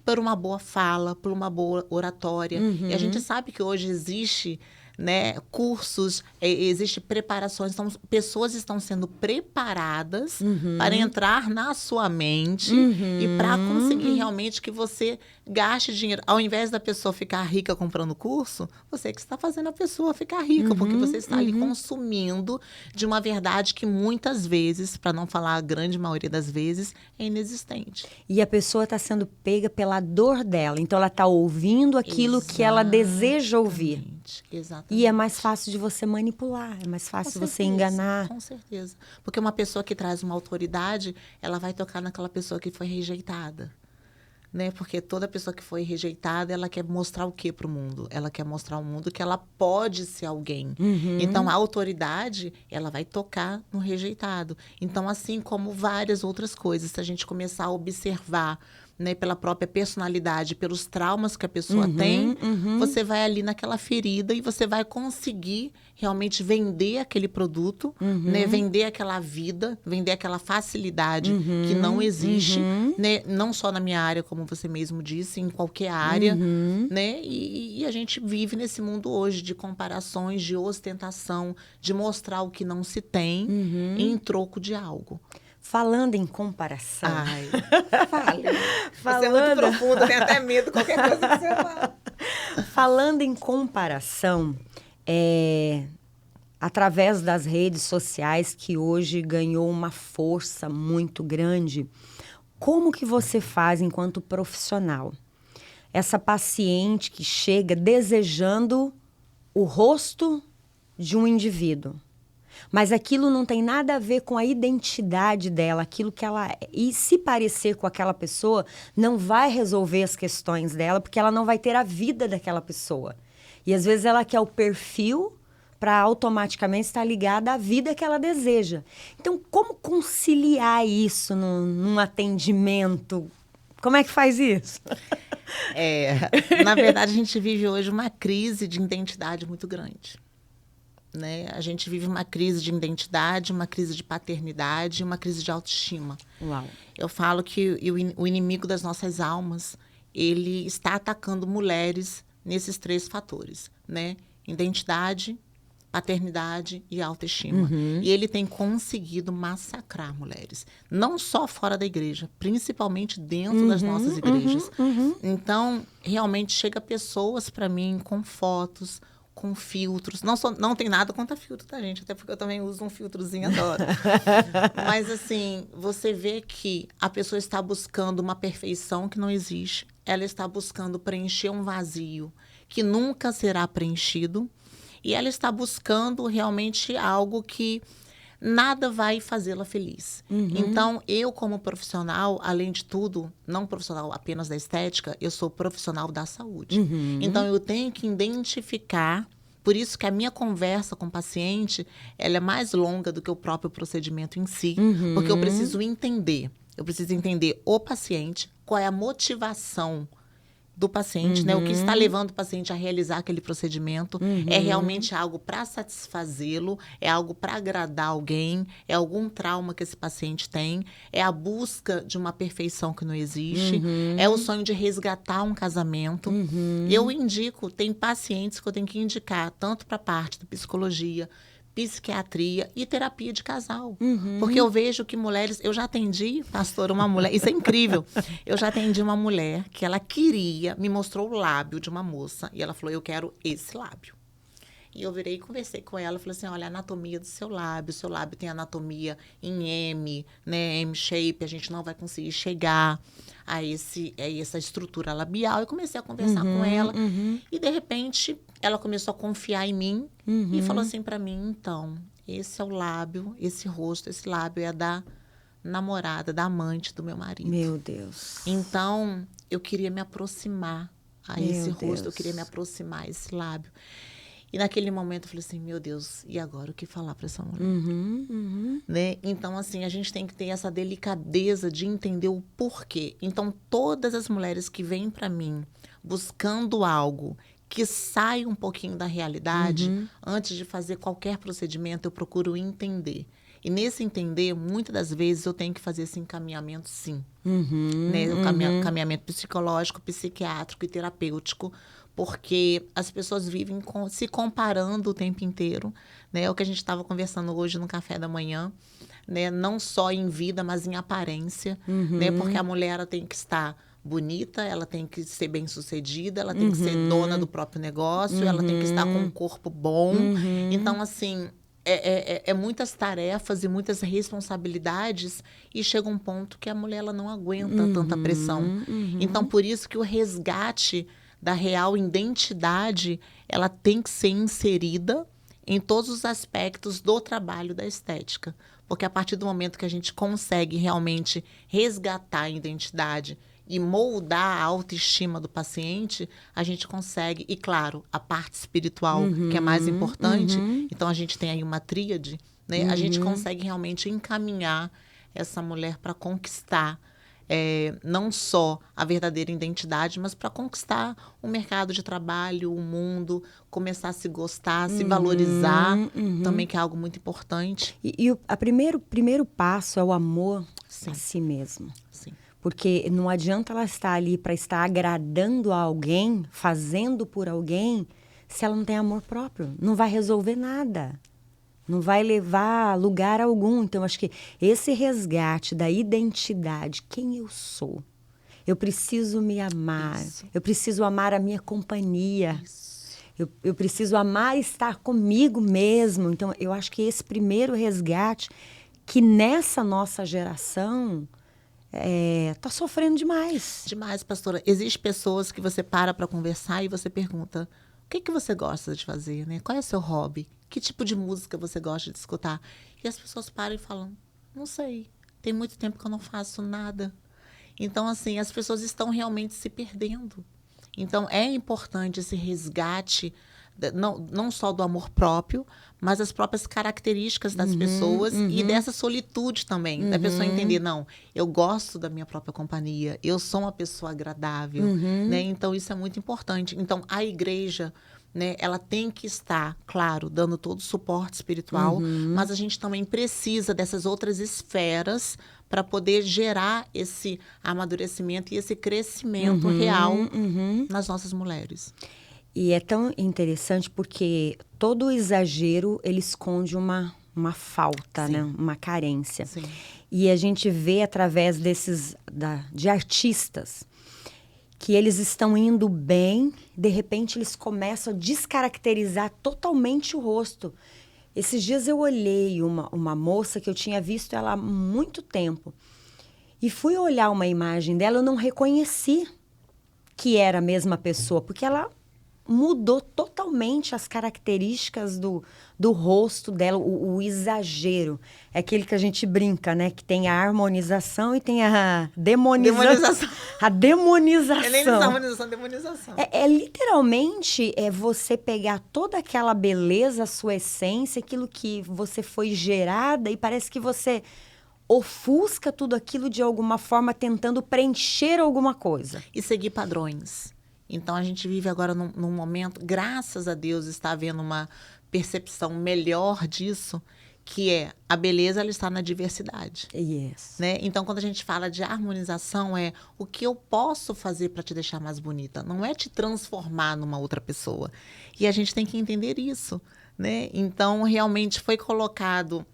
por uma boa fala, por uma boa oratória. E a gente sabe que hoje existe, né, cursos, existe preparações, então pessoas estão sendo preparadas para entrar na sua mente e para conseguir realmente que você gaste dinheiro. Ao invés da pessoa ficar rica comprando curso, você que está fazendo a pessoa ficar rica, porque você está ali consumindo de uma verdade que muitas vezes, para não falar a grande maioria das vezes, é inexistente. E a pessoa está sendo pega pela dor dela. Então, ela está ouvindo aquilo que ela deseja ouvir. Exatamente. E é mais fácil de você manipular, é mais fácil você enganar. Com certeza. Porque uma pessoa que traz uma autoridade, ela vai tocar naquela pessoa que foi rejeitada. Né? Porque toda pessoa que foi rejeitada, ela quer mostrar o quê para o mundo? Ela quer mostrar ao mundo que ela pode ser alguém. Então, a autoridade, ela vai tocar no rejeitado. Então, assim como várias outras coisas, se a gente começar a observar, né, pela própria personalidade, pelos traumas que a pessoa tem, você vai ali naquela ferida e você vai conseguir realmente vender aquele produto, né, vender aquela vida, vender aquela facilidade que não existe, né, não só na minha área, como você mesmo disse, em qualquer área, né, e a gente vive nesse mundo hoje de comparações, de ostentação, de mostrar o que não se tem em troco de algo. Falando em comparação. Ai, fale. Você é muito profundo, tenho até medo, qualquer coisa que você fala. Falando em comparação, através das redes sociais, que hoje ganhou uma força muito grande, como que você faz enquanto profissional? Essa paciente que chega desejando o rosto de um indivíduo. Mas aquilo não tem nada a ver com a identidade dela, aquilo que ela é. E se parecer com aquela pessoa, não vai resolver as questões dela, porque ela não vai ter a vida daquela pessoa. E às vezes ela quer o perfil para automaticamente estar ligada à vida que ela deseja. Então, como conciliar isso num atendimento? Como é que faz isso? Na verdade, a gente vive hoje uma crise de identidade muito grande. Né? A gente vive uma crise de identidade, uma crise de paternidade, uma crise de autoestima. Uau. Eu falo que o inimigo das nossas almas, ele está atacando mulheres nesses 3 fatores, né? Identidade, paternidade e autoestima. E ele tem conseguido massacrar mulheres. Não só fora da igreja, principalmente dentro das nossas igrejas. Então, realmente, chega pessoas para mim com fotos, com filtros. Não tem nada contra filtro, tá, gente? Até porque eu também uso um filtrozinho, adoro. Mas, assim, você vê que a pessoa está buscando uma perfeição que não existe. Ela está buscando preencher um vazio que nunca será preenchido. E ela está buscando realmente algo que nada vai fazê-la feliz. Então, eu como profissional, além de tudo, não profissional apenas da estética, eu sou profissional da saúde. Então, eu tenho que identificar, por isso que a minha conversa com o paciente, ela é mais longa do que o próprio procedimento em si, porque eu preciso entender o paciente, qual é a motivação do paciente, né? O que está levando o paciente a realizar aquele procedimento é realmente algo para satisfazê-lo, é algo para agradar alguém, é algum trauma que esse paciente tem, é a busca de uma perfeição que não existe, é o sonho de resgatar um casamento. Eu indico, tem pacientes que eu tenho que indicar tanto para a parte da psicologia, psiquiatria e terapia de casal. Porque eu vejo que mulheres... Eu já atendi, pastor, uma mulher... Isso é incrível. Eu já atendi uma mulher que ela queria... Me mostrou o lábio de uma moça. E ela falou, eu quero esse lábio. E eu virei e conversei com ela. Falei assim, olha, a anatomia do seu lábio. O seu lábio tem anatomia em M, né? M-shape. A gente não vai conseguir chegar a essa estrutura labial. Eu comecei a conversar com ela. E, de repente... Ela começou a confiar em mim e falou assim para mim, então, esse é o lábio, esse rosto, esse lábio é da namorada, da amante do meu marido. Meu Deus. Então, eu queria me aproximar a esse rosto, eu queria me aproximar, esse lábio. E naquele momento eu falei assim, meu Deus, e agora o que falar para essa mulher? Né? Então, assim, a gente tem que ter essa delicadeza de entender o porquê. Então, todas as mulheres que vêm para mim buscando algo que sai um pouquinho da realidade, antes de fazer qualquer procedimento, eu procuro entender. E nesse entender, muitas das vezes eu tenho que fazer esse encaminhamento, sim. Né? O caminhamento psicológico, psiquiátrico e terapêutico, porque as pessoas vivem se comparando o tempo inteiro. Né? É o que a gente estava conversando hoje no café da manhã, né? Não só em vida, mas em aparência. Né? Porque a mulher ela tem que estar bonita, ela tem que ser bem-sucedida, ela tem que ser dona do próprio negócio, ela tem que estar com um corpo bom. Então, assim, é muitas tarefas e muitas responsabilidades e chega um ponto que a mulher ela não aguenta tanta pressão. Então, por isso que o resgate da real identidade, ela tem que ser inserida em todos os aspectos do trabalho da estética. Porque a partir do momento que a gente consegue realmente resgatar a identidade e moldar a autoestima do paciente, a gente consegue, e claro, a parte espiritual, que é mais importante, então a gente tem aí uma tríade, né? A gente consegue realmente encaminhar essa mulher para conquistar não só a verdadeira identidade, mas para conquistar o mercado de trabalho, o mundo, começar a se gostar, se valorizar, também que é algo muito importante. E o primeiro passo é o amor a si mesmo. Sim. Porque não adianta ela estar ali para estar agradando a alguém, fazendo por alguém, se ela não tem amor próprio. Não vai resolver nada. Não vai levar a lugar algum. Então, acho que esse resgate da identidade, quem eu sou? Eu preciso me amar. Isso. Eu preciso amar a minha companhia. Eu preciso amar estar comigo mesmo. Então, eu acho que esse primeiro resgate, que nessa nossa geração tá sofrendo demais. Demais, pastora. Existem pessoas que você para conversar e você pergunta, o que você gosta de fazer, né? Qual é o seu hobby? Que tipo de música você gosta de escutar? E as pessoas param e falam, não sei, tem muito tempo que eu não faço nada. Então, assim, as pessoas estão realmente se perdendo. Então, é importante esse resgate, não só do amor próprio, mas as próprias características das pessoas e dessa solitude também. Da pessoa entender, não, eu gosto da minha própria companhia, eu sou uma pessoa agradável. Né? Então, isso é muito importante. Então, a igreja, né, ela tem que estar, claro, dando todo o suporte espiritual, mas a gente também precisa dessas outras esferas para poder gerar esse amadurecimento e esse crescimento real nas nossas mulheres. E é tão interessante porque todo exagero, ele esconde uma falta, né? Uma carência. Sim. E a gente vê através de artistas que eles estão indo bem, de repente eles começam a descaracterizar totalmente o rosto. Esses dias eu olhei uma moça que eu tinha visto ela há muito tempo e fui olhar uma imagem dela, eu não reconheci que era a mesma pessoa, porque ela mudou totalmente as características do rosto dela, o exagero. É aquele que a gente brinca, né? Que tem a harmonização e tem a demonização. A demonização. É nem harmonização, demonização. Literalmente você pegar toda aquela beleza, a sua essência, aquilo que você foi gerada e parece que você ofusca tudo aquilo de alguma forma, tentando preencher alguma coisa. E seguir padrões. Então, a gente vive agora num momento, graças a Deus, está havendo uma percepção melhor disso, que é a beleza ela está na diversidade. Yes. Né? Então, quando a gente fala de harmonização, é o que eu posso fazer para te deixar mais bonita. Não é te transformar numa outra pessoa. E a gente tem que entender isso. Né? Então, realmente foi colocado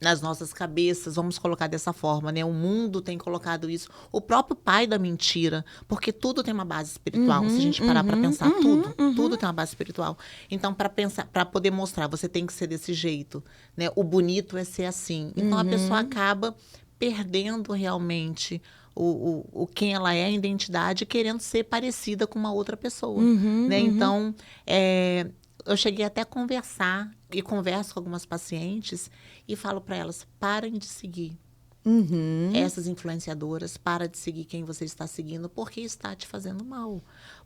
nas nossas cabeças, vamos colocar dessa forma, né? O mundo tem colocado isso. O próprio pai da mentira, porque tudo tem uma base espiritual. Se a gente parar para pensar, tudo tem uma base espiritual. Então, para poder mostrar, você tem que ser desse jeito, né? O bonito é ser assim. Então, a pessoa acaba perdendo realmente o quem ela é, a identidade, querendo ser parecida com uma outra pessoa, né? Então, eu cheguei até a conversar e converso com algumas pacientes e falo para elas, parem de seguir essas influenciadoras, para de seguir quem você está seguindo, porque está te fazendo mal.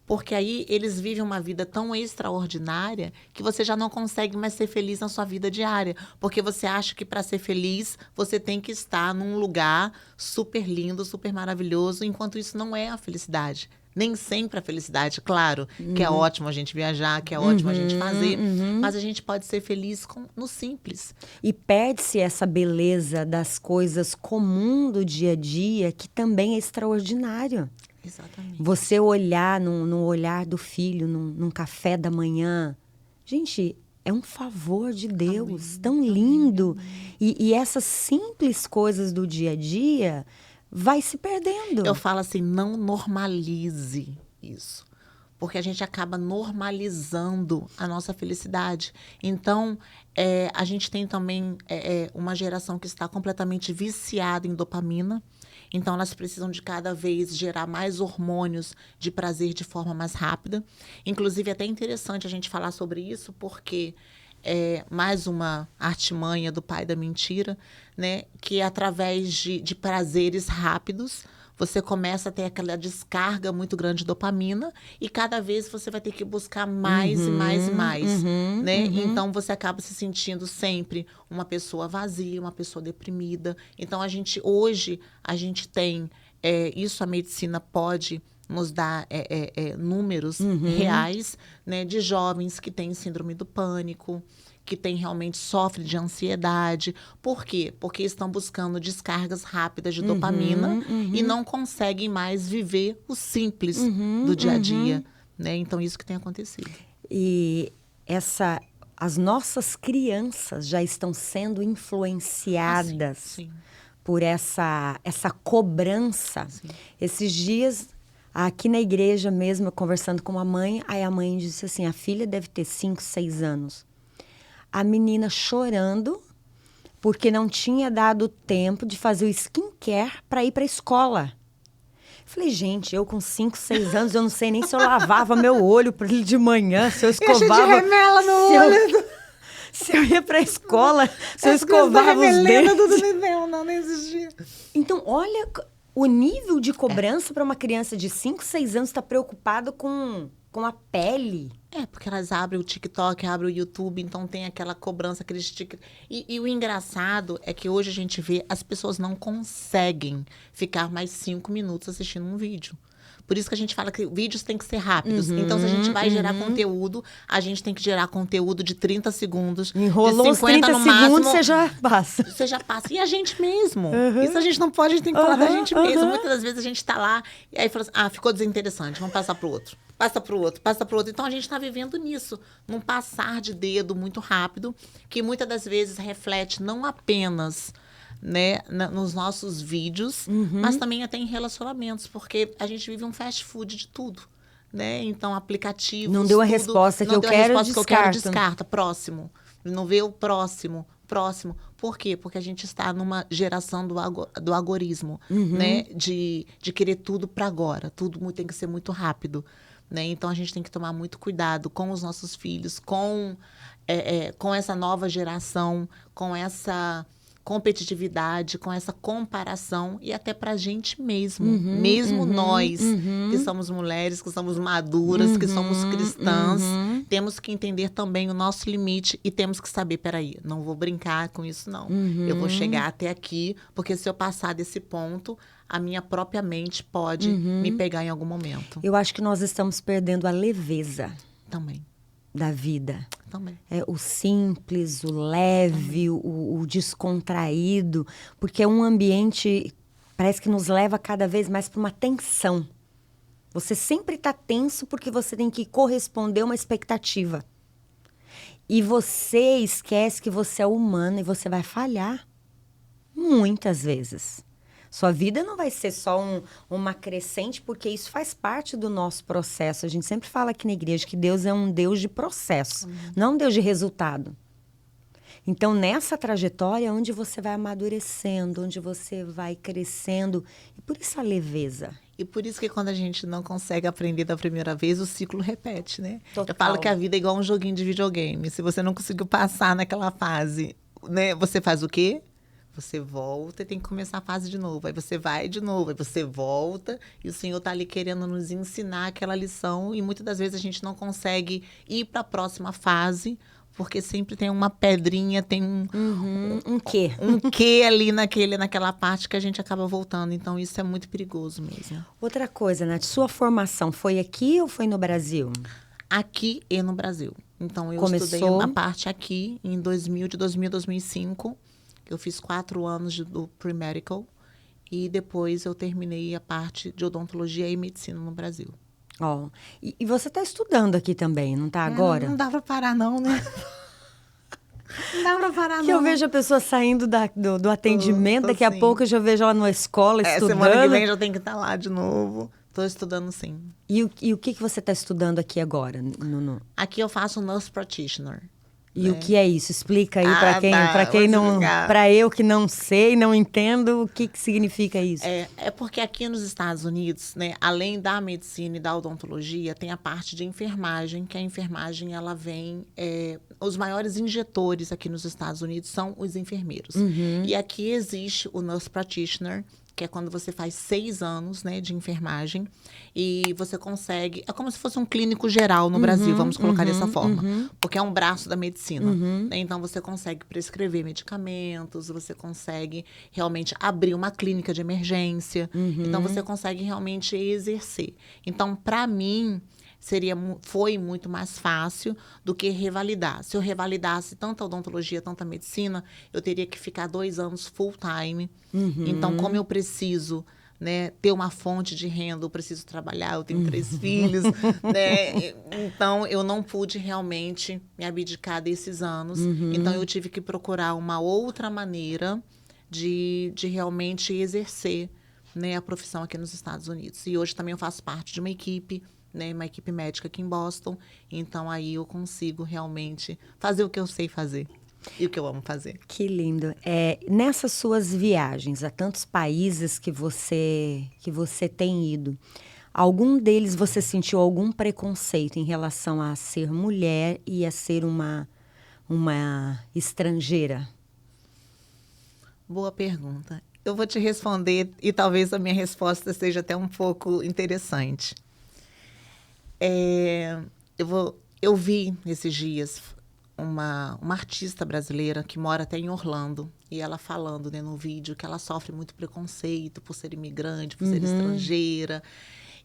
Porque aí eles vivem uma vida tão extraordinária que você já não consegue mais ser feliz na sua vida diária. Porque você acha que para ser feliz, você tem que estar num lugar super lindo, super maravilhoso, enquanto isso não é a felicidade. Nem sempre a felicidade, claro, que é ótimo a gente viajar, que é ótimo a gente fazer, mas a gente pode ser feliz no simples. E perde-se essa beleza das coisas comuns do dia a dia, que também é extraordinário. Exatamente. Você olhar no olhar do filho, num café da manhã. Gente, é um favor de Deus, tão lindo. E essas simples coisas do dia a dia vai se perdendo. Eu falo assim, não normalize isso. Porque a gente acaba normalizando a nossa felicidade. Então, a gente tem também uma geração que está completamente viciada em dopamina. Então, elas precisam de cada vez gerar mais hormônios de prazer de forma mais rápida. Inclusive, é até interessante a gente falar sobre isso, porque mais uma artimanha do pai da mentira, né? Que através de prazeres rápidos, você começa a ter aquela descarga muito grande de dopamina e cada vez você vai ter que buscar mais e mais e mais, né? Então, você acaba se sentindo sempre uma pessoa vazia, uma pessoa deprimida. Então, hoje, a gente tem... isso a medicina pode nos dar números reais, né, de jovens que têm síndrome do pânico, que realmente sofrem de ansiedade. Por quê? Porque estão buscando descargas rápidas de dopamina e não conseguem mais viver o simples do dia a dia. Né? Então, isso que tem acontecido. E as nossas crianças já estão sendo influenciadas sim. por essa cobrança. Sim. Esses dias, aqui na igreja mesmo, conversando com a mãe, aí a mãe disse assim, a filha deve ter 5, 6 anos. A menina chorando porque não tinha dado tempo de fazer o skincare para ir para a escola. Falei, gente, eu com 5, 6 anos, eu não sei nem se eu lavava meu olho de manhã, se eu escovava... Eu de remela no olho. Se eu ia para a escola, se eu escovava os dentes. Não existia. Então, olha o nível de cobrança para uma criança de 5, 6 anos estar preocupada com a pele. Porque elas abrem o TikTok, abrem o YouTube, então tem aquela cobrança, aqueles TikTok. E o engraçado é que hoje a gente vê, as pessoas não conseguem ficar mais 5 minutos assistindo um vídeo. Por isso que a gente fala que vídeos têm que ser rápidos. Então, se a gente vai gerar conteúdo, a gente tem que gerar conteúdo de 30 segundos. Enrolou de 50 uns 30 segundos, você já passa. Você já passa. E a gente mesmo. Isso a gente não pode, a gente tem que falar da gente mesmo. Muitas das vezes a gente tá lá e aí fala assim, ficou desinteressante, vamos passar pro outro. Passa para o outro, passa para o outro. Então, a gente está vivendo nisso, num passar de dedo muito rápido, que muitas das vezes reflete não apenas, né, nos nossos vídeos, mas também até em relacionamentos, porque a gente vive um fast food de tudo. Né? Então, aplicativos... Não deu a resposta que eu quero, descarta. Próximo. Não vê o próximo. Por quê? Porque a gente está numa geração do algoritmo, né? De querer tudo para agora. Tudo tem que ser muito rápido. Né? Então, a gente tem que tomar muito cuidado com os nossos filhos, com essa nova geração, com essa competitividade, com essa comparação e até para a gente mesmo. Mesmo nós, que somos mulheres, que somos maduras, que somos cristãs, temos que entender também o nosso limite e temos que saber, peraí, não vou brincar com isso, não. Eu vou chegar até aqui, porque se eu passar desse ponto, a minha própria mente pode me pegar em algum momento. Eu acho que nós estamos perdendo a leveza. Também. Da vida. Também. O simples, o leve, o descontraído, porque é um ambiente, parece que nos leva cada vez mais para uma tensão. Você sempre está tenso porque você tem que corresponder a uma expectativa. E você esquece que você é humano e você vai falhar. Muitas vezes. Sua vida não vai ser só uma crescente, porque isso faz parte do nosso processo. A gente sempre fala aqui na igreja que Deus é um Deus de processo, não um Deus de resultado. Então, nessa trajetória, onde você vai amadurecendo, onde você vai crescendo, e por isso a leveza. E por isso que quando a gente não consegue aprender da primeira vez, o ciclo repete, né? Total. Eu falo que a vida é igual um joguinho de videogame. Se você não conseguiu passar naquela fase, né, você faz o quê? Você volta e tem que começar a fase de novo. Aí você vai de novo, aí você volta e o Senhor está ali querendo nos ensinar aquela lição e muitas das vezes a gente não consegue ir para a próxima fase porque sempre tem uma pedrinha, tem Um quê? Um quê ali naquela parte que a gente acaba voltando. Então isso é muito perigoso mesmo. Outra coisa, Nath, sua formação foi aqui ou foi no Brasil? Aqui e no Brasil. Então eu estudei uma parte aqui em 2000 a 2005. Eu fiz 4 anos do pre-medical e depois eu terminei a parte de odontologia e medicina no Brasil. Ó, e você está estudando aqui também, não está agora? Não dá para parar não, né? Não dá para parar não. Que eu vejo a pessoa saindo do atendimento, daqui a pouco eu já vejo ela na escola estudando. Semana que vem já tem que estar lá de novo. Estou estudando sim. E o que você está estudando aqui agora? Aqui eu faço Nurse Practitioner. E o que é isso? Explica aí para quem não, para eu que não sei, não entendo, o que significa isso? É porque aqui nos Estados Unidos, né, além da medicina e da odontologia, tem a parte de enfermagem, que a enfermagem ela vem, os maiores injetores aqui nos Estados Unidos são os enfermeiros. E aqui existe o Nurse Practitioner, que é quando você faz 6 anos, né, de enfermagem e você consegue... É como se fosse um clínico geral no Brasil, vamos colocar dessa forma. Porque é um braço da medicina. Né? Então, você consegue prescrever medicamentos, você consegue realmente abrir uma clínica de emergência. Então, você consegue realmente exercer. Então, para mim... foi muito mais fácil do que revalidar. Se eu revalidasse tanto a odontologia, tanto a medicina, eu teria que ficar 2 anos full time. Então, como eu preciso, né, ter uma fonte de renda, eu preciso trabalhar, eu tenho 3 filhos, né? Então, eu não pude realmente me abdicar desses anos. Então, eu tive que procurar uma outra maneira de realmente exercer, né, a profissão aqui nos Estados Unidos. E hoje também eu faço parte de uma equipe, né, uma equipe médica aqui em Boston. Então, aí eu consigo realmente fazer o que eu sei fazer e o que eu amo fazer. Que lindo. Nessas suas viagens a tantos países que você tem ido, algum deles você sentiu algum preconceito em relação a ser mulher e a ser uma estrangeira? Boa pergunta. Eu vou te responder e talvez a minha resposta seja até um pouco interessante. Eu vi nesses dias uma artista brasileira que mora até em Orlando e ela falando, né, no vídeo que ela sofre muito preconceito por ser imigrante, por ser estrangeira.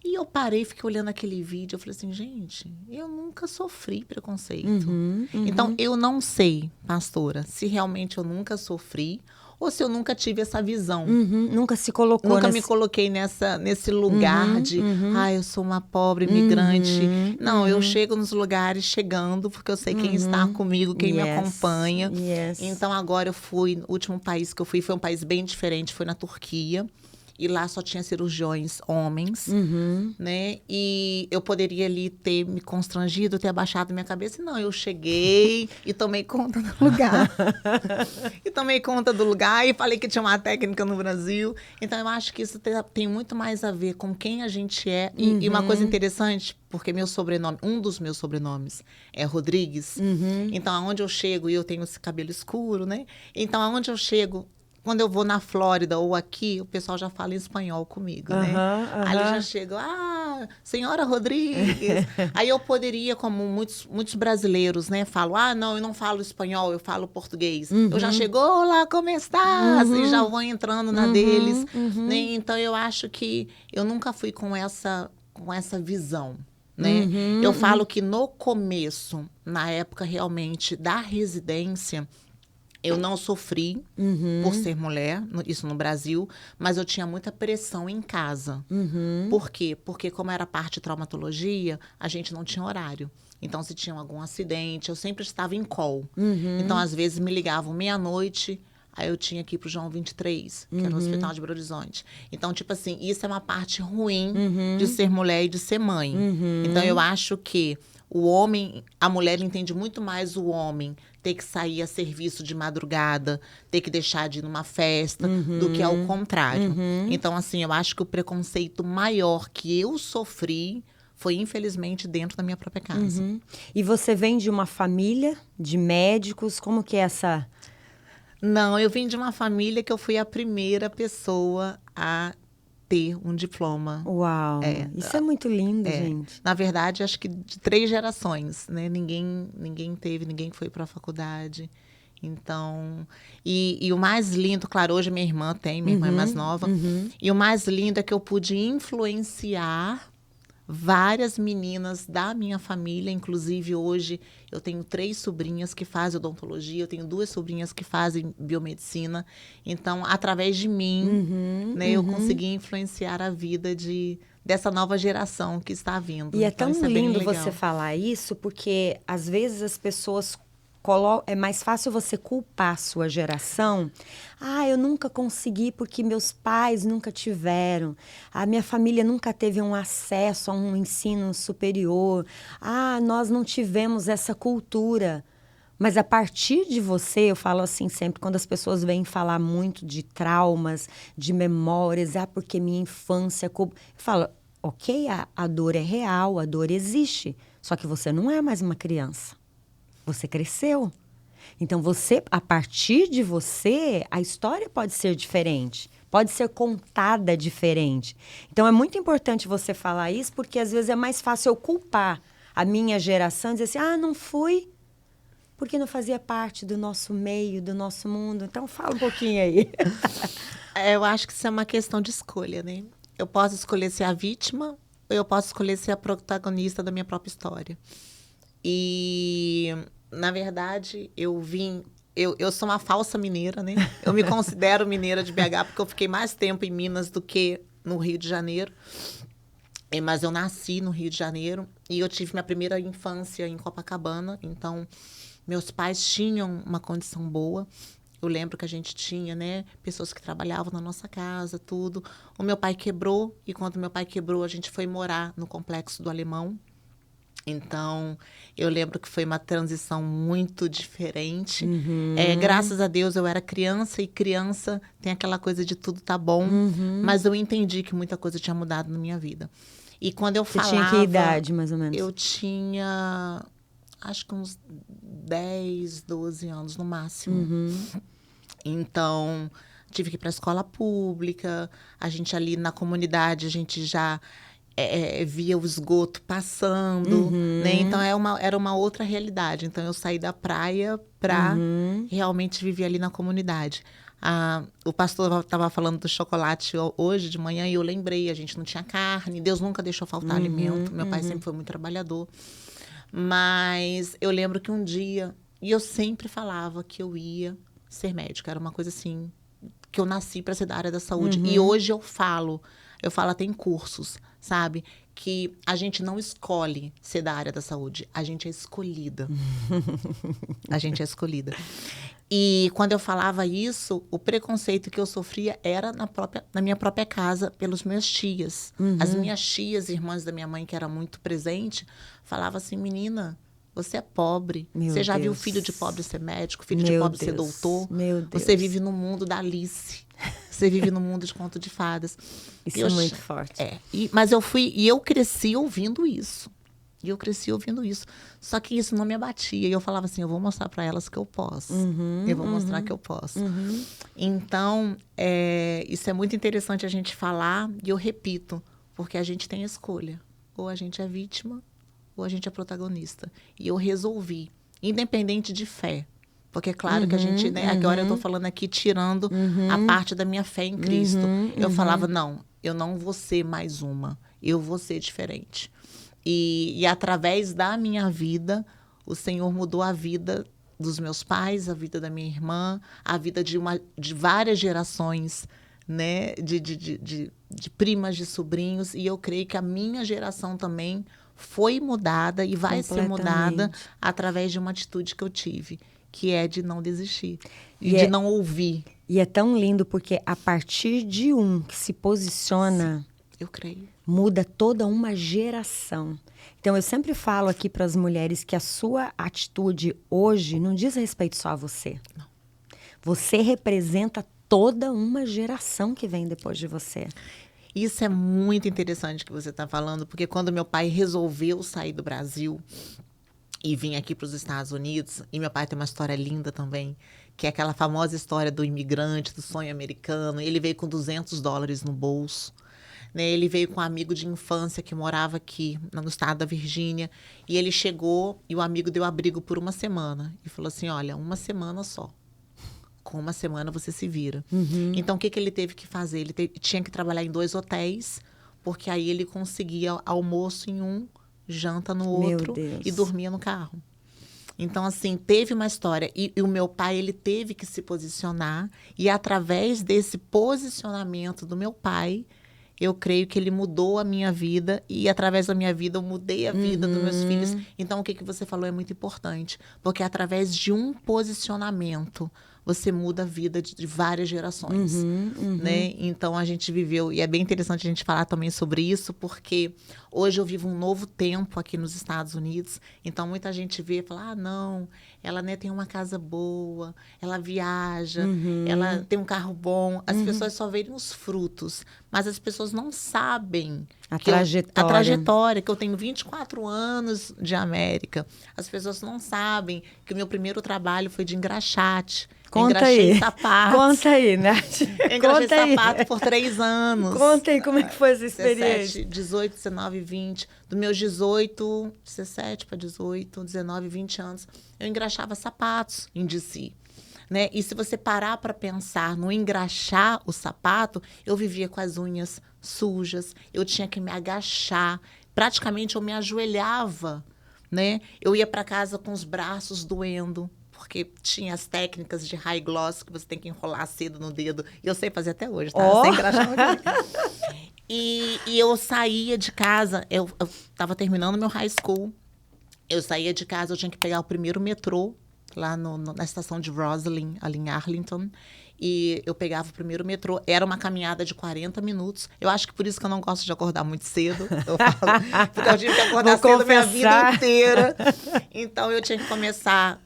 E eu parei, fiquei olhando aquele vídeo, eu falei assim, gente, eu nunca sofri preconceito. Então, eu não sei, pastora, se realmente eu nunca sofri ou se eu nunca tive essa visão. Nunca se colocou. Nunca me coloquei nesse lugar de, eu sou uma pobre imigrante. Não, eu chego nos lugares chegando, porque eu sei quem está comigo, quem me acompanha. Então, agora eu fui, o último país que eu fui foi um país bem diferente, foi na Turquia. E lá só tinha cirurgiões homens, né? E eu poderia ali ter me constrangido, ter abaixado minha cabeça. Não, eu cheguei e tomei conta do lugar. E falei que tinha uma técnica no Brasil. Então, eu acho que isso tem muito mais a ver com quem a gente é. E uma coisa interessante, porque meu sobrenome, um dos meus sobrenomes é Rodrigues. Então, aonde eu chego, e eu tenho esse cabelo escuro, né? Então, aonde eu chego... Quando eu vou na Flórida ou aqui, o pessoal já fala em espanhol comigo, né? Aí já chego, senhora Rodrigues. Aí eu poderia, como muitos brasileiros, né? Falo, não, eu não falo espanhol, eu falo português. Eu já chego, olá, como estás? E já vou entrando na deles. Né? Então, eu acho que eu nunca fui com essa visão. Né? Eu falo que no começo, na época realmente da residência, eu não sofri por ser mulher, isso no Brasil, mas eu tinha muita pressão em casa. Por quê? Porque como era parte de traumatologia, a gente não tinha horário. Então, se tinha algum acidente, eu sempre estava em call. Então, às vezes, me ligavam meia-noite, aí eu tinha que ir para o João 23, que era o Hospital de Belo Horizonte. Então, tipo assim, isso é uma parte ruim de ser mulher e de ser mãe. Então, eu acho que o homem, a mulher entende muito mais o homem ter que sair a serviço de madrugada, ter que deixar de ir numa festa, do que ao contrário. Então, assim, eu acho que o preconceito maior que eu sofri foi, infelizmente, dentro da minha própria casa. E você vem de uma família de médicos? Como que é essa... Não, eu vim de uma família que eu fui a primeira pessoa a ter um diploma. Uau, isso é muito lindo, gente. Na verdade, acho que de 3 gerações, né? Ninguém teve, ninguém foi para a faculdade. Então, e o mais lindo, claro, hoje minha irmã é mais nova. E o mais lindo é que eu pude influenciar várias meninas da minha família. Inclusive, hoje eu tenho 3 sobrinhas que fazem odontologia, eu tenho 2 sobrinhas que fazem biomedicina. Então, através de mim, né, eu consegui influenciar a vida dessa nova geração que está vindo. E é então, tão lindo você falar isso, porque às vezes as pessoas é mais fácil você culpar a sua geração. Eu nunca consegui porque meus pais nunca tiveram. A minha família nunca teve um acesso a um ensino superior. Nós não tivemos essa cultura. Mas a partir de você, eu falo assim sempre, quando as pessoas vêm falar muito de traumas, de memórias, porque minha infância... Eu falo, ok, a dor é real, a dor existe. Só que você não é mais uma criança. Você cresceu. Então, a partir de você, a história pode ser diferente. Pode ser contada diferente. Então, é muito importante você falar isso, porque às vezes é mais fácil eu culpar a minha geração e dizer assim, não fui, porque não fazia parte do nosso meio, do nosso mundo. Então, fala um pouquinho aí. Eu acho que isso é uma questão de escolha, né? Eu posso escolher ser a vítima, ou eu posso escolher ser a protagonista da minha própria história. E, na verdade, eu sou uma falsa mineira, né? Eu me considero mineira de BH porque eu fiquei mais tempo em Minas do que no Rio de Janeiro. Mas eu nasci no Rio de Janeiro e eu tive minha primeira infância em Copacabana. Então, meus pais tinham uma condição boa. Eu lembro que a gente tinha, né, pessoas que trabalhavam na nossa casa, tudo. O meu pai quebrou e quando meu pai quebrou, a gente foi morar no Complexo do Alemão. Então, eu lembro que foi uma transição muito diferente. Graças a Deus, eu era criança, e criança tem aquela coisa de tudo tá bom. Mas eu entendi que muita coisa tinha mudado na minha vida. E quando eu falava... Você tinha que idade, mais ou menos? Eu tinha, acho que uns 10, 12 anos no máximo. Então, tive que ir para a escola pública. A gente ali na comunidade, a gente já... via o esgoto passando, né? Então era uma outra realidade. Então eu saí da praia para realmente viver ali na comunidade. O pastor estava falando do chocolate hoje de manhã e eu lembrei, a gente não tinha carne, Deus nunca deixou faltar alimento. Meu pai sempre foi muito trabalhador. Mas eu lembro que um dia, e eu sempre falava que eu ia ser médica, era uma coisa assim, que eu nasci para ser da área da saúde. E hoje eu falo até em cursos, sabe? Que a gente não escolhe ser da área da saúde, a gente é escolhida. A gente é escolhida. E quando eu falava isso, o preconceito que eu sofria era na minha própria casa, pelos meus tias. As minhas tias, irmãs da minha mãe, que era muito presente, falavam assim, menina, você é pobre. Você já viu filho de pobre ser médico, filho de pobre ser doutor? Você vive no mundo da Alice. Você vive no mundo de conto de fadas. Isso é muito forte. Mas eu cresci ouvindo isso. Só que isso não me abatia. E eu falava assim, eu vou mostrar para elas que eu posso. Eu vou mostrar que eu posso. Então, isso é muito interessante a gente falar. E eu repito, porque a gente tem escolha. Ou a gente é vítima, ou a gente é protagonista. E eu resolvi, independente de fé. Porque é claro que a gente, né, agora eu estou falando aqui, tirando a parte da minha fé em Cristo. Eu falava, não, eu não vou ser mais uma. Eu vou ser diferente. E através da minha vida, o Senhor mudou a vida dos meus pais, a vida da minha irmã, a vida de várias gerações, né, de primas, de sobrinhos. E eu creio que a minha geração também foi mudada e vai ser mudada através de uma atitude que eu tive, que é de não desistir e de não ouvir. E é tão lindo porque a partir de um que se posiciona... Sim, eu creio. Muda toda uma geração. Então, eu sempre falo aqui para as mulheres que a sua atitude hoje não diz respeito só a você. Não. Você representa toda uma geração que vem depois de você. Isso é muito interessante que você está falando, porque quando meu pai resolveu sair do Brasil e vir aqui para os Estados Unidos, e meu pai tem uma história linda também, que é aquela famosa história do imigrante, do sonho americano. Ele veio com $200 no bolso. Né? Ele veio com um amigo de infância que morava aqui, no estado da Virgínia. E ele chegou e o amigo deu abrigo por uma semana. E falou assim, olha, uma semana só. Com uma semana você se vira. Então, o que ele teve que fazer? Ele tinha que trabalhar em 2 hotéis, porque aí ele conseguia almoço em um, janta no outro e dormia no carro. Então, assim, teve uma história. E o meu pai, ele teve que se posicionar. E através desse posicionamento do meu pai, eu creio que ele mudou a minha vida. E através da minha vida, eu mudei a vida dos meus filhos. Então, o que você falou é muito importante. Porque através de um posicionamento, você muda a vida de várias gerações. Né? Então, a gente viveu... E é bem interessante a gente falar também sobre isso, porque hoje eu vivo um novo tempo aqui nos Estados Unidos. Então, muita gente vê e fala, não, ela, né, tem uma casa boa, ela viaja, ela tem um carro bom. As pessoas só veem os frutos, mas as pessoas não sabem a trajetória, que eu tenho 24 anos de América. As pessoas não sabem que o meu primeiro trabalho foi de engraxate. Engraxei sapatos. Conta aí, Nath. Engraxei sapato por 3 anos. Conta aí como é que foi essa experiência. 17, 18, 19, 20. Dos meus 18, 17 para 18, 19, 20 anos, eu engraxava sapatos em DC. Né? E se você parar para pensar no engraxar o sapato, eu vivia com as unhas sujas, eu tinha que me agachar, praticamente eu me ajoelhava, né? Eu ia para casa com os braços doendo, porque tinha as técnicas de high gloss, que você tem que enrolar cedo no dedo. E eu sei fazer até hoje, tá? Sem engraxar e eu saía de casa, eu estava terminando meu high school, eu saía de casa, eu tinha que pegar o primeiro metrô, lá na estação de Roslyn, ali em Arlington. E eu pegava o primeiro metrô. Era uma caminhada de 40 minutos. Eu acho que por isso que eu não gosto de acordar muito cedo. Eu falo, porque eu tive que acordar cedo a minha vida inteira. Então, eu tinha que começar...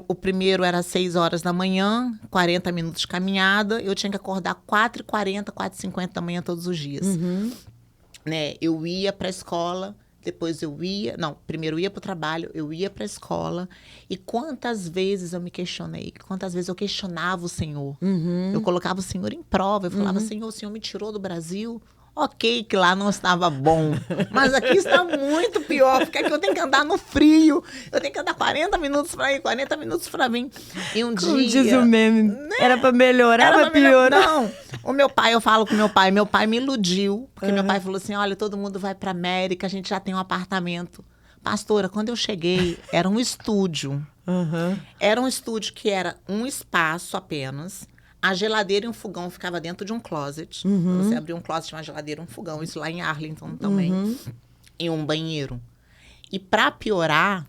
O primeiro era às 6 horas da manhã, 40 minutos de caminhada. Eu tinha que acordar 4h40, 4h50 da manhã todos os dias. Né? Eu ia para a escola... Depois primeiro eu ia para o trabalho, eu ia para a escola. E quantas vezes eu me questionei, quantas vezes eu questionava o Senhor. Eu colocava o Senhor em prova, eu falava, Senhor, o Senhor me tirou do Brasil. Ok, que lá não estava bom, mas aqui está muito pior, porque aqui eu tenho que andar no frio, eu tenho que andar 40 minutos para ir, 40 minutos para vir. E um Como dia... diz o meme, né? Era para melhorar, para piorar. Não, o meu pai, eu falo com meu pai me iludiu, porque meu pai falou assim, olha, todo mundo vai para América, a gente já tem um apartamento. Pastora, quando eu cheguei, era um estúdio. Era um estúdio que era um espaço apenas. A geladeira e um fogão ficava dentro de um closet. Você abria um closet, uma geladeira e um fogão. Isso lá em Arlington também. E um banheiro. E para piorar,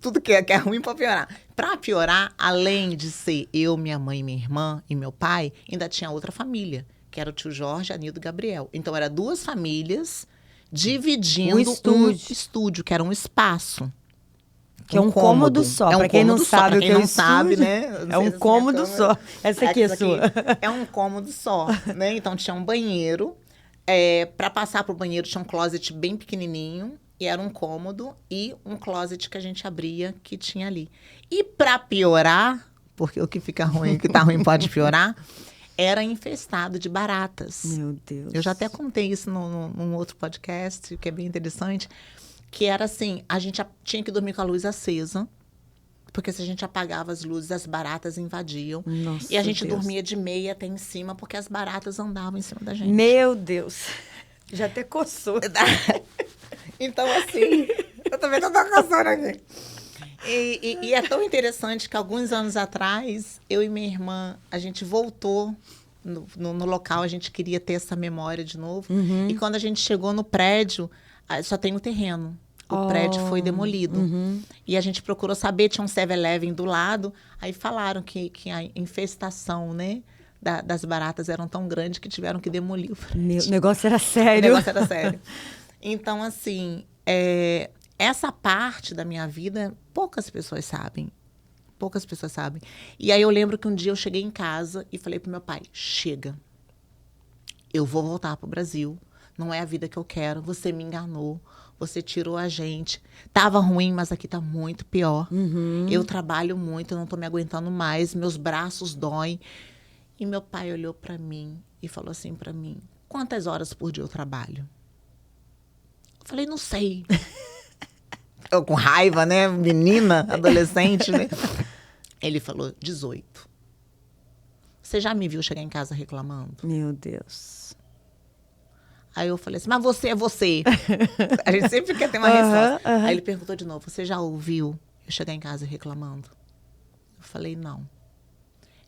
tudo que é ruim para piorar. Para piorar, além de ser eu, minha mãe, minha irmã e meu pai, ainda tinha outra família, que era o tio Jorge, Anildo e Gabriel. Então, eram 2 famílias dividindo um estúdio, que era um espaço. Que é um cômodo só. Para quem não sabe o que é um estúdio, né? É um cômodo só. Essa aqui é sua. É um cômodo só, né? Então, tinha um banheiro. Para passar pro banheiro, tinha um closet bem pequenininho. E era um cômodo e um closet que a gente abria, que tinha ali. E para piorar, porque o que fica ruim, o que tá ruim pode piorar, era infestado de baratas. Meu Deus. Eu já até contei isso num outro podcast, que é bem interessante. Que era assim, a gente tinha que dormir com a luz acesa, porque se a gente apagava as luzes, as baratas invadiam. Nossa, e a gente Deus. dormia de meia até em cima, porque as baratas andavam em cima da gente. Meu Deus. Já até coçou. Então, assim, eu também tô coçando aqui. E é tão interessante que alguns anos atrás, eu e minha irmã, a gente voltou no local, a gente queria ter essa memória de novo. E quando a gente chegou no prédio, só tem o terreno. O prédio foi demolido. E a gente procurou saber, tinha um 7-Eleven do lado. Aí falaram que a infestação, né, das baratas eram tão grande que tiveram que demolir o prédio. O negócio era sério. O negócio era sério. Então, assim, essa parte da minha vida, poucas pessoas sabem. Poucas pessoas sabem. E aí eu lembro que um dia eu cheguei em casa e falei pro meu pai, chega. Eu vou voltar pro Brasil. não é a vida que eu quero, você me enganou, você tirou a gente. Tava ruim, mas aqui tá muito pior. Eu trabalho muito, eu não tô me aguentando mais, meus braços doem. E meu pai olhou para mim e falou assim para mim, quantas horas por dia eu trabalho? Eu falei, não sei. Eu com raiva, né? Menina, adolescente, né? Ele falou, 18. Você já me viu chegar em casa reclamando? Meu Deus. Aí eu falei assim, mas você é você. A gente sempre quer ter uma resposta. Aí ele perguntou de novo, você já ouviu eu chegar em casa reclamando? Eu falei, não.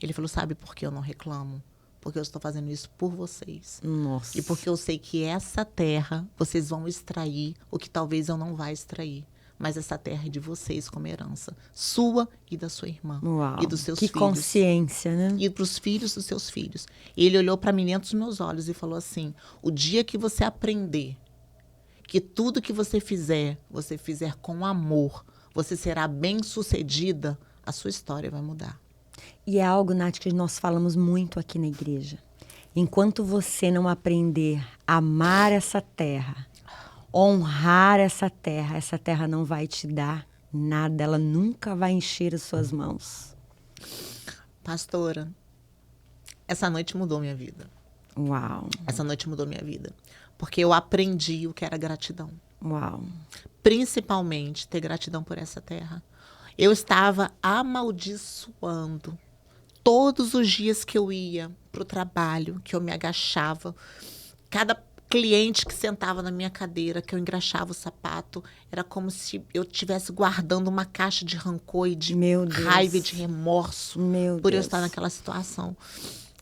Ele falou, sabe por que eu não reclamo? Porque eu estou fazendo isso por vocês. Nossa. E porque eu sei que essa terra, vocês vão extrair o que talvez eu não vá extrair. Mas essa terra é de vocês como herança. Sua e da sua irmã. Uau, e dos seus que filhos. consciência, né? E para os filhos dos seus filhos. E ele olhou para mim dentro dos meus olhos e falou assim, o dia que você aprender que tudo que você fizer com amor, você será bem-sucedida, a sua história vai mudar. E é algo, Nath, que nós falamos muito aqui na igreja. Enquanto você não aprender a amar essa terra, honrar essa terra não vai te dar nada, ela nunca vai encher as suas mãos. Pastora, essa noite mudou minha vida. Uau. Essa noite mudou minha vida. Porque eu aprendi o que era gratidão. Uau. Principalmente ter gratidão por essa terra. Eu estava amaldiçoando todos os dias que eu ia para o trabalho, que eu me agachava. Cada cliente que sentava na minha cadeira, que eu engraxava o sapato, era como se eu estivesse guardando uma caixa de rancor e de raiva e de remorso por eu estar naquela situação.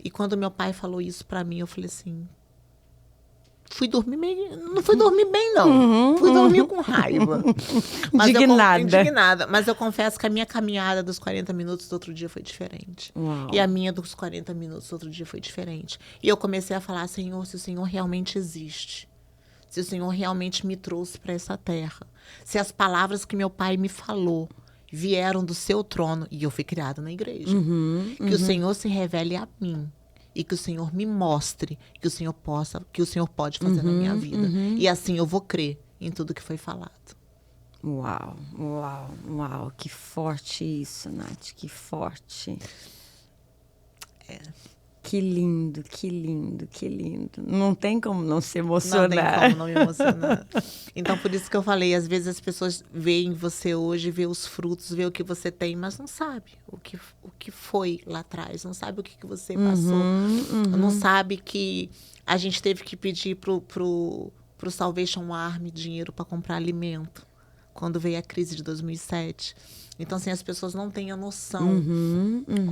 E quando meu pai falou isso para mim, eu falei assim, não fui dormir bem, não. Fui dormir com raiva. Mas indignada. Mas eu confesso que a minha caminhada dos 40 minutos do outro dia foi diferente. Uau. E a minha dos 40 minutos do outro dia foi diferente. E eu comecei a falar, Senhor, se o Senhor realmente existe, se o Senhor realmente me trouxe para essa terra, se as palavras que meu pai me falou vieram do seu trono, e eu fui criada na igreja, que o Senhor se revele a mim. E que o Senhor me mostre que o Senhor pode fazer na minha vida. E assim eu vou crer em tudo que foi falado. Uau, uau, uau. Que forte isso, Nath. Que forte. Que lindo, que lindo, que lindo. Não tem como não se emocionar. Não tem como não me emocionar. Então, por isso que eu falei, às vezes as pessoas veem você hoje, vê os frutos, vê o que você tem, mas não sabe o que foi lá atrás, não sabe o que você passou. Não sabe que a gente teve que pedir pro Salvation Army dinheiro para comprar alimento, quando veio a crise de 2007. Então, assim, as pessoas não têm a noção.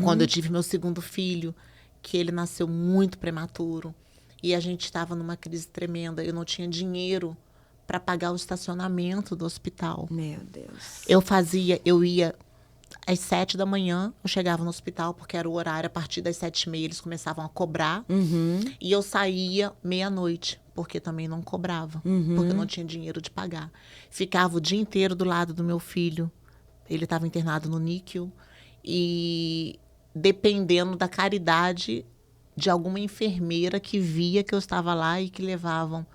Quando eu tive meu segundo filho, que ele nasceu muito prematuro e a gente estava numa crise tremenda, eu não tinha dinheiro para pagar o estacionamento do hospital. Meu Deus. Eu ia às 7 da manhã, eu chegava no hospital, porque era o horário, a partir das 7h30 eles começavam a cobrar, e eu saía meia-noite, porque também não cobrava, porque eu não tinha dinheiro de pagar. Ficava o dia inteiro do lado do meu filho, ele estava internado no NICU, e dependendo da caridade de alguma enfermeira que via que eu estava lá e que levavam.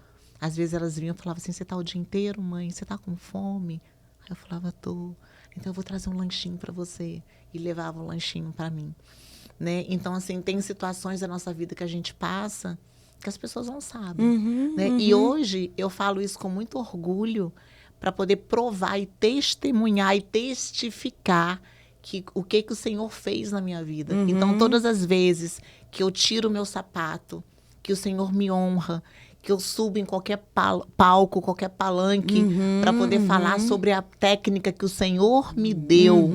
Às vezes elas vinham e falavam assim, você tá o dia inteiro, mãe? Você tá com fome? Aí eu falava, tô. Então eu vou trazer um lanchinho para você. E levava um lanchinho para mim. Né? Então, assim, tem situações da nossa vida que a gente passa que as pessoas não sabem. Né? E hoje eu falo isso com muito orgulho para poder provar e testemunhar e testificar o que o Senhor fez na minha vida. Então, todas as vezes que eu tiro o meu sapato, que o Senhor me honra, que eu subo em qualquer palco, qualquer palanque, para poder falar sobre a técnica que o Senhor me deu.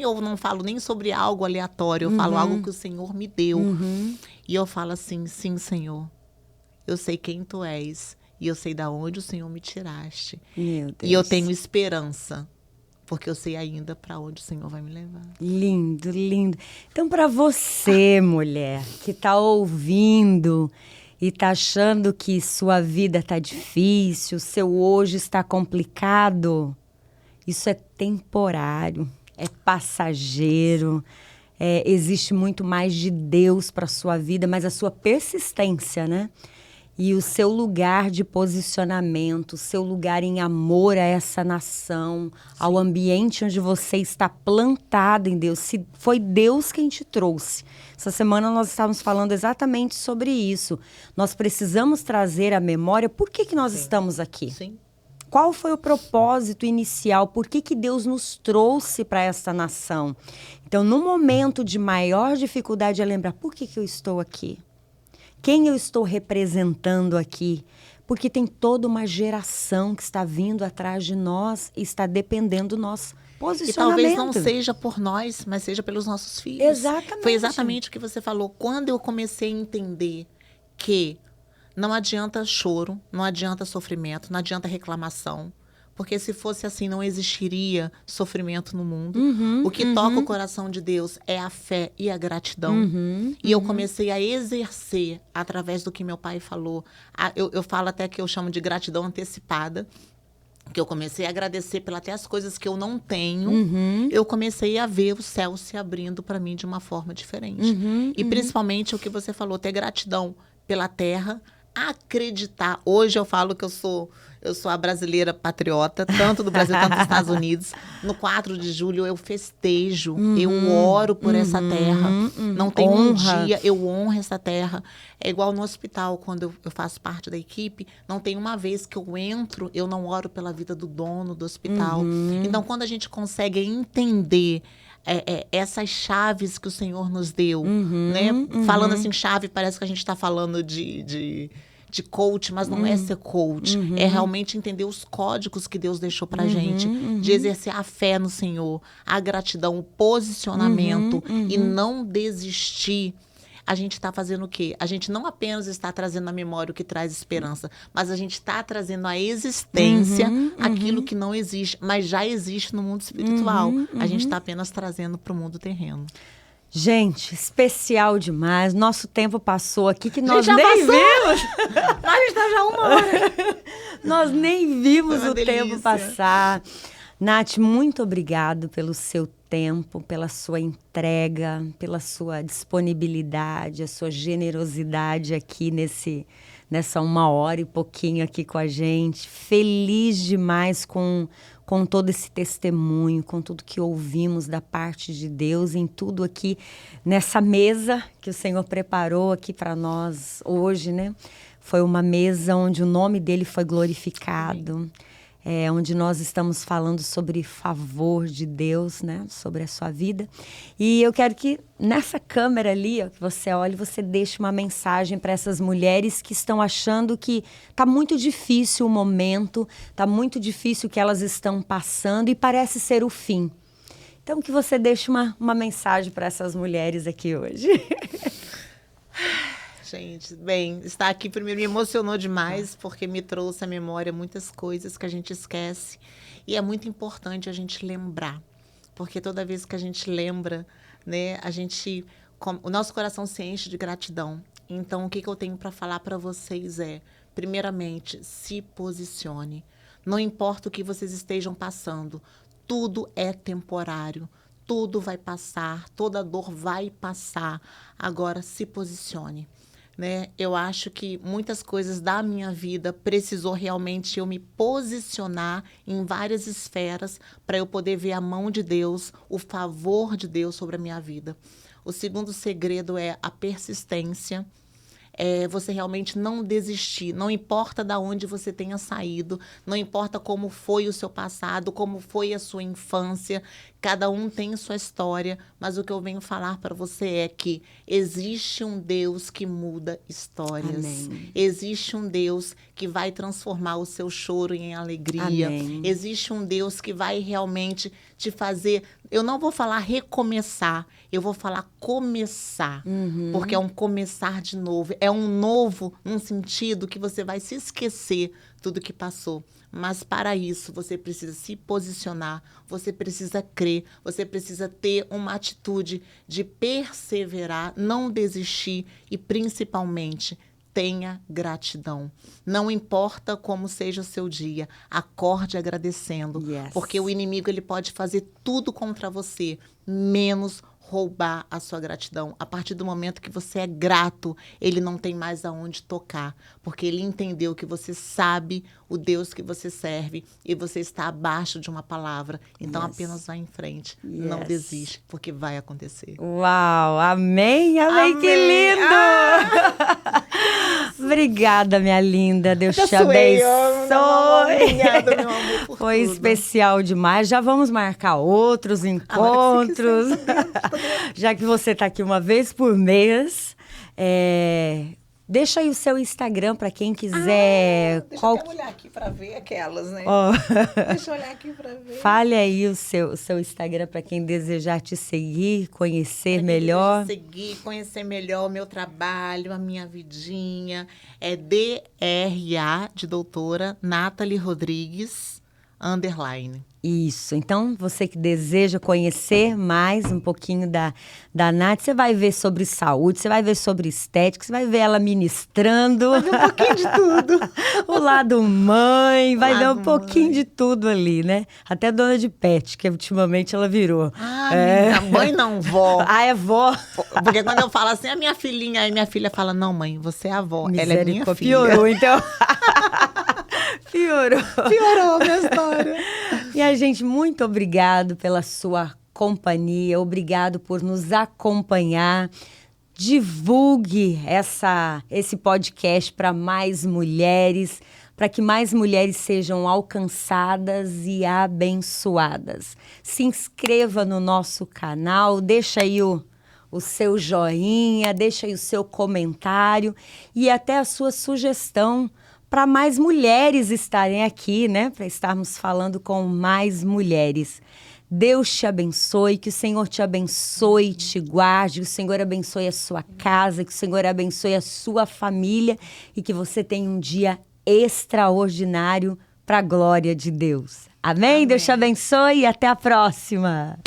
Eu não falo nem sobre algo aleatório, eu falo algo que o Senhor me deu. E eu falo assim, sim, Senhor, eu sei quem Tu és, e eu sei de onde o Senhor me tiraste. Meu Deus. E eu tenho esperança, porque eu sei ainda para onde o Senhor vai me levar. Lindo, lindo. Então, para você, mulher, que está ouvindo e está achando que sua vida está difícil, seu hoje está complicado, isso é temporário, é passageiro, existe muito mais de Deus para sua vida, mas a sua persistência, né? E o seu lugar de posicionamento, o seu lugar em amor a essa nação, ao ambiente onde você está plantado em Deus. Se foi Deus quem te trouxe. Essa semana nós estávamos falando exatamente sobre isso. Nós precisamos trazer à memória por que nós estamos aqui. Sim. Qual foi o propósito inicial? Por que Deus nos trouxe para essa nação? Então, no momento de maior dificuldade, é lembrar por que eu estou aqui? Quem eu estou representando aqui? Porque tem toda uma geração que está vindo atrás de nós e está dependendo do nosso posicionamento. E talvez não seja por nós, mas seja pelos nossos filhos. Exatamente. Foi exatamente o que você falou. Quando eu comecei a entender que não adianta choro, não adianta sofrimento, não adianta reclamação. Porque se fosse assim, não existiria sofrimento no mundo. O que toca o coração de Deus é a fé e a gratidão. E eu comecei a exercer, através do que meu pai falou. Eu falo até que eu chamo de gratidão antecipada. Que eu comecei a agradecer pelas até as coisas que eu não tenho. Eu comecei a ver o céu se abrindo para mim de uma forma diferente. E principalmente o que você falou, ter gratidão pela terra, acreditar. Hoje eu falo que eu sou a brasileira patriota, tanto do Brasil quanto dos Estados Unidos. No 4 de julho eu festejo, eu oro por essa terra. Não tem um dia, eu honro essa terra. É igual no hospital, quando eu faço parte da equipe, não tem uma vez que eu entro, eu não oro pela vida do dono do hospital. Então, quando a gente consegue entender essas chaves que o Senhor nos deu, né? Falando assim, chave, parece que a gente está falando de coach, mas não é ser coach. É realmente entender os códigos que Deus deixou pra gente. De exercer a fé no Senhor, a gratidão, o posicionamento e não desistir. A gente está fazendo o quê? A gente não apenas está trazendo à memória o que traz esperança, mas a gente está trazendo à existência aquilo que não existe, mas já existe no mundo espiritual. A gente está apenas trazendo para o mundo terreno. Gente, especial demais. Nosso tempo passou aqui que nós já nem passou? vimos. Mas está já 1 hora. Nós nem vimos o delícia. tempo passar. Nath, muito obrigado pelo seu tempo, pela sua entrega, pela sua disponibilidade, a sua generosidade aqui nessa 1 hora e pouquinho aqui com a gente. Feliz demais com todo esse testemunho, com tudo que ouvimos da parte de Deus, em tudo aqui, nessa mesa que o Senhor preparou aqui para nós hoje, né? Foi uma mesa onde o nome dele foi glorificado, onde nós estamos falando sobre favor de Deus, né? Sobre a sua vida. E eu quero que nessa câmera ali, ó, que você olhe, você deixe uma mensagem para essas mulheres que estão achando que está muito difícil o momento, está muito difícil o que elas estão passando e parece ser o fim. Então, que você deixe uma mensagem para essas mulheres aqui hoje. Gente, bem, estar aqui primeiro me emocionou demais, porque me trouxe à memória muitas coisas que a gente esquece. E é muito importante a gente lembrar, porque toda vez que a gente lembra, né, o nosso coração se enche de gratidão. Então, o que eu tenho para falar para vocês é, primeiramente, se posicione. Não importa o que vocês estejam passando, tudo é temporário. Tudo vai passar, toda dor vai passar. Agora, se posicione. Né? Eu acho que muitas coisas da minha vida precisou realmente eu me posicionar em várias esferas para eu poder ver a mão de Deus, o favor de Deus sobre a minha vida. O segundo segredo é a persistência. Você realmente não desistir, não importa de onde você tenha saído, não importa como foi o seu passado, como foi a sua infância, cada um tem sua história, mas o que eu venho falar para você é que existe um Deus que muda histórias. Amém. Existe um Deus que vai transformar o seu choro em alegria. Amém. Existe um Deus que vai realmente te fazer... Eu não vou falar recomeçar, eu vou falar começar, porque é um começar de novo. É um novo num sentido que você vai se esquecer tudo que passou. Mas para isso você precisa se posicionar, você precisa crer, você precisa ter uma atitude de perseverar, não desistir e principalmente tenha gratidão. Não importa como seja o seu dia, acorde agradecendo, Yes. porque o inimigo ele pode fazer tudo contra você, menos roubar a sua gratidão. A partir do momento que você é grato, ele não tem mais aonde tocar, porque ele entendeu que você sabe o Deus que você serve e você está abaixo de uma palavra. Então, apenas vá em frente. Não desiste, porque vai acontecer. Uau! Amém! Amém! Que lindo! Obrigada, minha linda. Deus te abençoe. Obrigada, meu amor, por Foi tudo. especial demais. Já vamos marcar outros encontros. Já que você está aqui uma vez por mês. Deixa aí o seu Instagram para quem quiser. Deixa eu até olhar aqui para ver aquelas, né? Deixa eu olhar aqui para ver. Fale aí o seu Instagram para quem desejar te seguir, conhecer melhor. Seguir, conhecer melhor o meu trabalho, a minha vidinha. É DRA de doutora Nathalie Rodrigues, _. Isso. Então, você que deseja conhecer mais um pouquinho da Nath, você vai ver sobre saúde, você vai ver sobre estética, você vai ver ela ministrando. Vai ver um pouquinho de tudo. O lado mãe, vai ver um pouquinho de tudo ali, né? Até dona de pet, que ultimamente ela virou. Minha mãe não, vó. É vó. Porque quando eu falo assim, a minha filhinha, aí minha filha fala, não, mãe, você é a avó, ela é minha filha. Piorou, então. Piorou a minha história. E gente, muito obrigado pela sua companhia, obrigado por nos acompanhar. Divulgue esse podcast para mais mulheres, para que mais mulheres sejam alcançadas e abençoadas. Se inscreva no nosso canal, deixa aí o seu joinha, deixa aí o seu comentário e até a sua sugestão para mais mulheres estarem aqui, né? Para estarmos falando com mais mulheres. Deus te abençoe, que o Senhor te abençoe, te guarde, que o Senhor abençoe a sua casa, que o Senhor abençoe a sua família e que você tenha um dia extraordinário para a glória de Deus. Amém? Amém? Deus te abençoe e até a próxima.